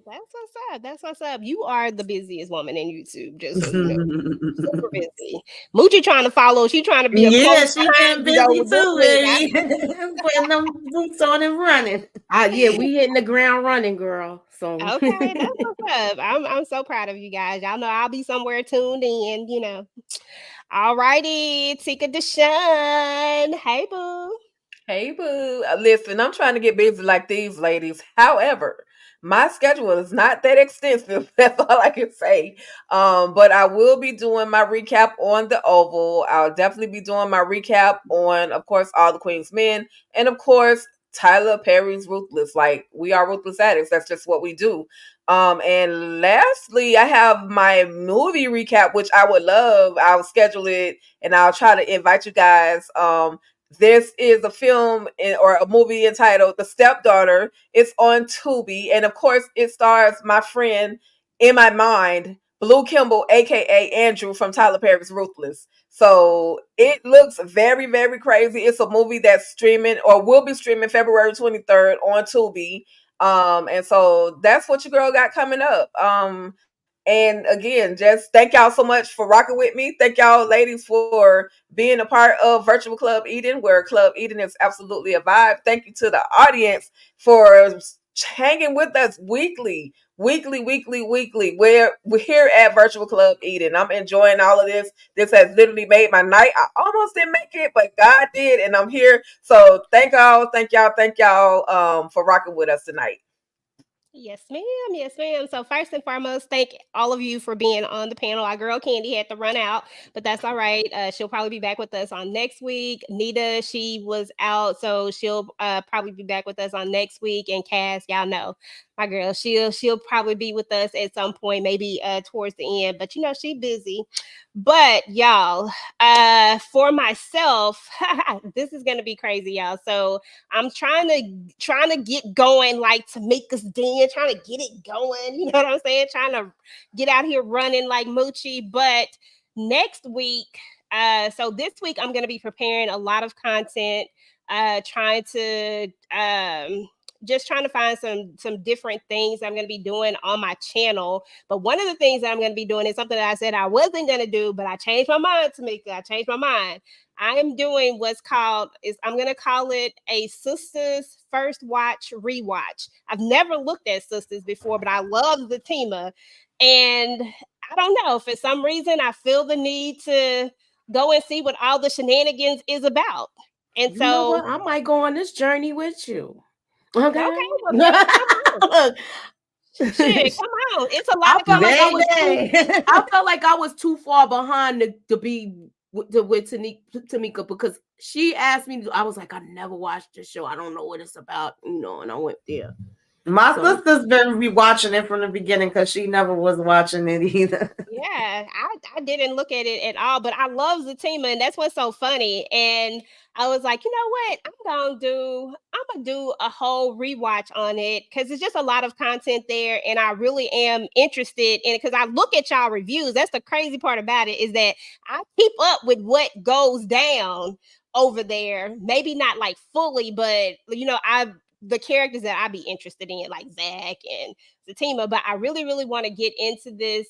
Speaker 1: that's what's up. That's what's up. You are the busiest woman in YouTube, just so you know. Super busy. Moochie trying to follow. She trying to be a
Speaker 7: Yeah,
Speaker 1: close
Speaker 7: she been
Speaker 1: behind, you know,
Speaker 7: busy
Speaker 1: with this
Speaker 7: too,
Speaker 1: week.
Speaker 7: baby. Putting them boots on and running.
Speaker 8: Yeah, we hitting the ground running, girl. So
Speaker 1: Okay, that's what's up. I'm so proud of you guys. Y'all know I'll be somewhere tuned in, you know. All righty, Tika Deshawn. Hey, boo.
Speaker 2: Hey, boo. Listen, I'm trying to get busy like these ladies. However, my schedule is not that extensive. That's all I can say. But I will be doing my recap on the Oval. I'll definitely be doing my recap on, of course, All the Queen's Men, and of course, Tyler Perry's Ruthless. Like, we are ruthless addicts. That's just what we do. And lastly, I have my movie recap, which I would love. I'll schedule it and I'll try to invite you guys. This is a film or a movie entitled The Stepdaughter. It's on Tubi. And of course, it stars my friend in my mind, Blue Kimball, aka Andrew from Tyler Perry's Ruthless. So it looks very, very crazy. It's a movie that's streaming or will be streaming February 23rd on Tubi. And so that's what your girl got coming up. And again, just thank y'all so much for rocking with me. Thank y'all, ladies, for being a part of Virtual Club Eden, where Club Eden is absolutely a vibe. Thank you to the audience for hanging with us weekly. We're here at Virtual Club Eden. I'm enjoying all of this. This has literally made my night. I almost didn't make it, but God did, and I'm here. So thank y'all for rocking with us tonight.
Speaker 1: Yes, ma'am. Yes, ma'am. So first and foremost, thank all of you for being on the panel. Our girl Candy had to run out, but that's all right. She'll probably be back with us on next week. Nita, she was out, so she'll probably be back with us on next week. And Cass, y'all know my girl, she'll probably be with us at some point, maybe towards the end. But you know, she busy. But y'all, for myself, this is gonna be crazy, y'all. So I'm trying to get going like Tamika's den, trying to get it going. You know what I'm saying? Trying to get out here running like Moochie. But next week, so this week I'm gonna be preparing a lot of content, trying to just trying to find some different things I'm going to be doing on my channel. But one of the things that I'm going to be doing is something that I said I wasn't going to do, but I changed my mind, Tamika. I changed my mind. I am doing I'm going to call it a Sisters First Watch Rewatch. I've never looked at Sisters before, but I love the Tima. And I don't know, for some reason, I feel the need to go and see what all the shenanigans is about. And
Speaker 8: you
Speaker 1: so
Speaker 8: know what? I might go on this journey with you. Okay.
Speaker 1: Well, yeah, come on. Shit, come on. It's a lot.
Speaker 8: I felt like I was too far behind to be with Tamika, because she asked me. I was like, I never watched this show. I don't know what it's about, you know. And I went there.
Speaker 7: My sister's been rewatching it from the beginning because she never was watching it either.
Speaker 1: Yeah, I didn't look at it at all, but I love Zatima, and that's what's so funny. And I was like, you know what? I'm gonna do a whole rewatch on it because it's just a lot of content there, and I really am interested in it because I look at y'all reviews. That's the crazy part about it, is that I keep up with what goes down over there. Maybe not like fully, but you know, the characters that I'd be interested in, like Zach and Zatima, but I really, really want to get into this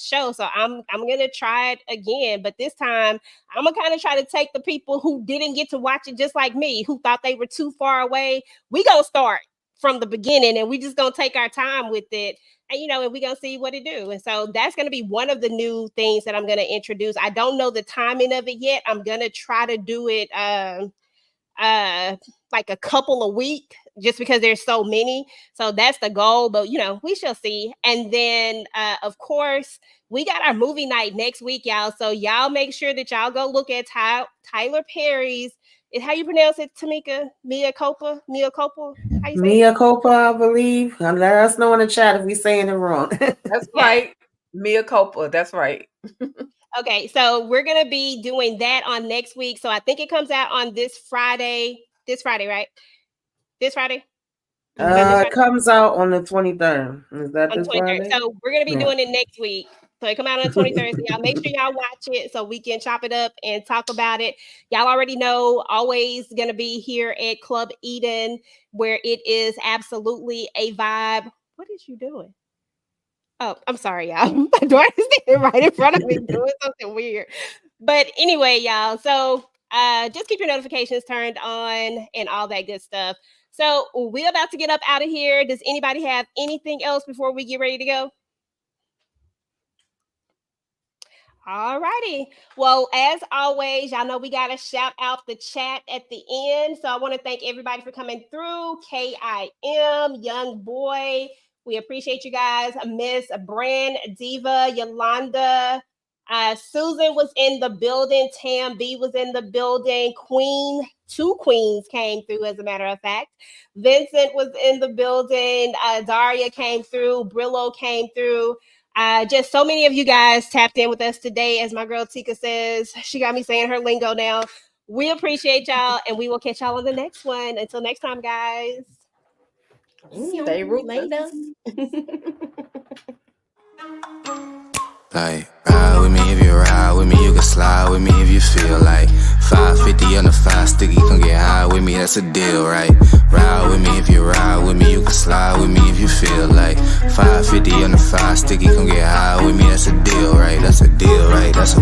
Speaker 1: show. So I'm gonna try it again, but this time I'm gonna kind of try to take the people who didn't get to watch it just like me, who thought they were too far away. We gonna start from the beginning, and we just gonna take our time with it, and you know, and we gonna see what it do. And so that's gonna be one of the new things that I'm gonna introduce. I don't know the timing of it yet. I'm gonna try to do it like a couple a week, just because there's so many. So that's the goal, but you know, we shall see. And then of course, we got our movie night next week, y'all. So y'all make sure that y'all go look at Tyler Perry's, is how you pronounce it, Tamika? Mia Copa? How you say
Speaker 7: Mia Copa, I believe. Let us know in the chat if we saying it wrong.
Speaker 2: That's right. Mia Copa. That's right.
Speaker 1: Okay, so we're gonna be doing that on next week. So I think it comes out on this Friday. This Friday, right? This Friday?
Speaker 7: It comes out on the 23rd. Is that
Speaker 1: On
Speaker 7: this
Speaker 1: 23rd.
Speaker 7: Friday?
Speaker 1: So we're gonna be
Speaker 7: Yeah.
Speaker 1: doing it next week. So it come out on the 23rd. So y'all make sure y'all watch it so we can chop it up and talk about it. Y'all already know, always gonna be here at Club Eden, where it is absolutely a vibe. What is you doing? Oh, I'm sorry, y'all. My daughter's standing right in front of me doing something weird. But anyway, y'all. So just keep your notifications turned on and all that good stuff. So we're about to get up out of here. Does anybody have anything else before we get ready to go? All righty. Well, as always, y'all know we got to shout out the chat at the end. So I want to thank everybody for coming through. KIM, Young Boy. We appreciate you guys. Miss Brand, Diva, Yolanda. Susan was in the building. Tam B was in the building. Queen, 2 queens came through, as a matter of fact. Vincent was in the building. Daria came through. Brillo came through. Just so many of you guys tapped in with us today. As my girl Tika says, she got me saying her lingo now. We appreciate y'all, and we will catch y'all on the next one. Until next time, guys.
Speaker 2: Stay ruthless.
Speaker 8: Later.
Speaker 9: Like, ride with me if you ride with me, you can slide with me if you feel like 550 on the 5 sticky, come get high with me, that's a deal, right? Ride with me if you ride with me, you can slide with me if you feel like 550 on the 5 sticky, come get high with me, that's a deal, right? That's a deal, right? That's a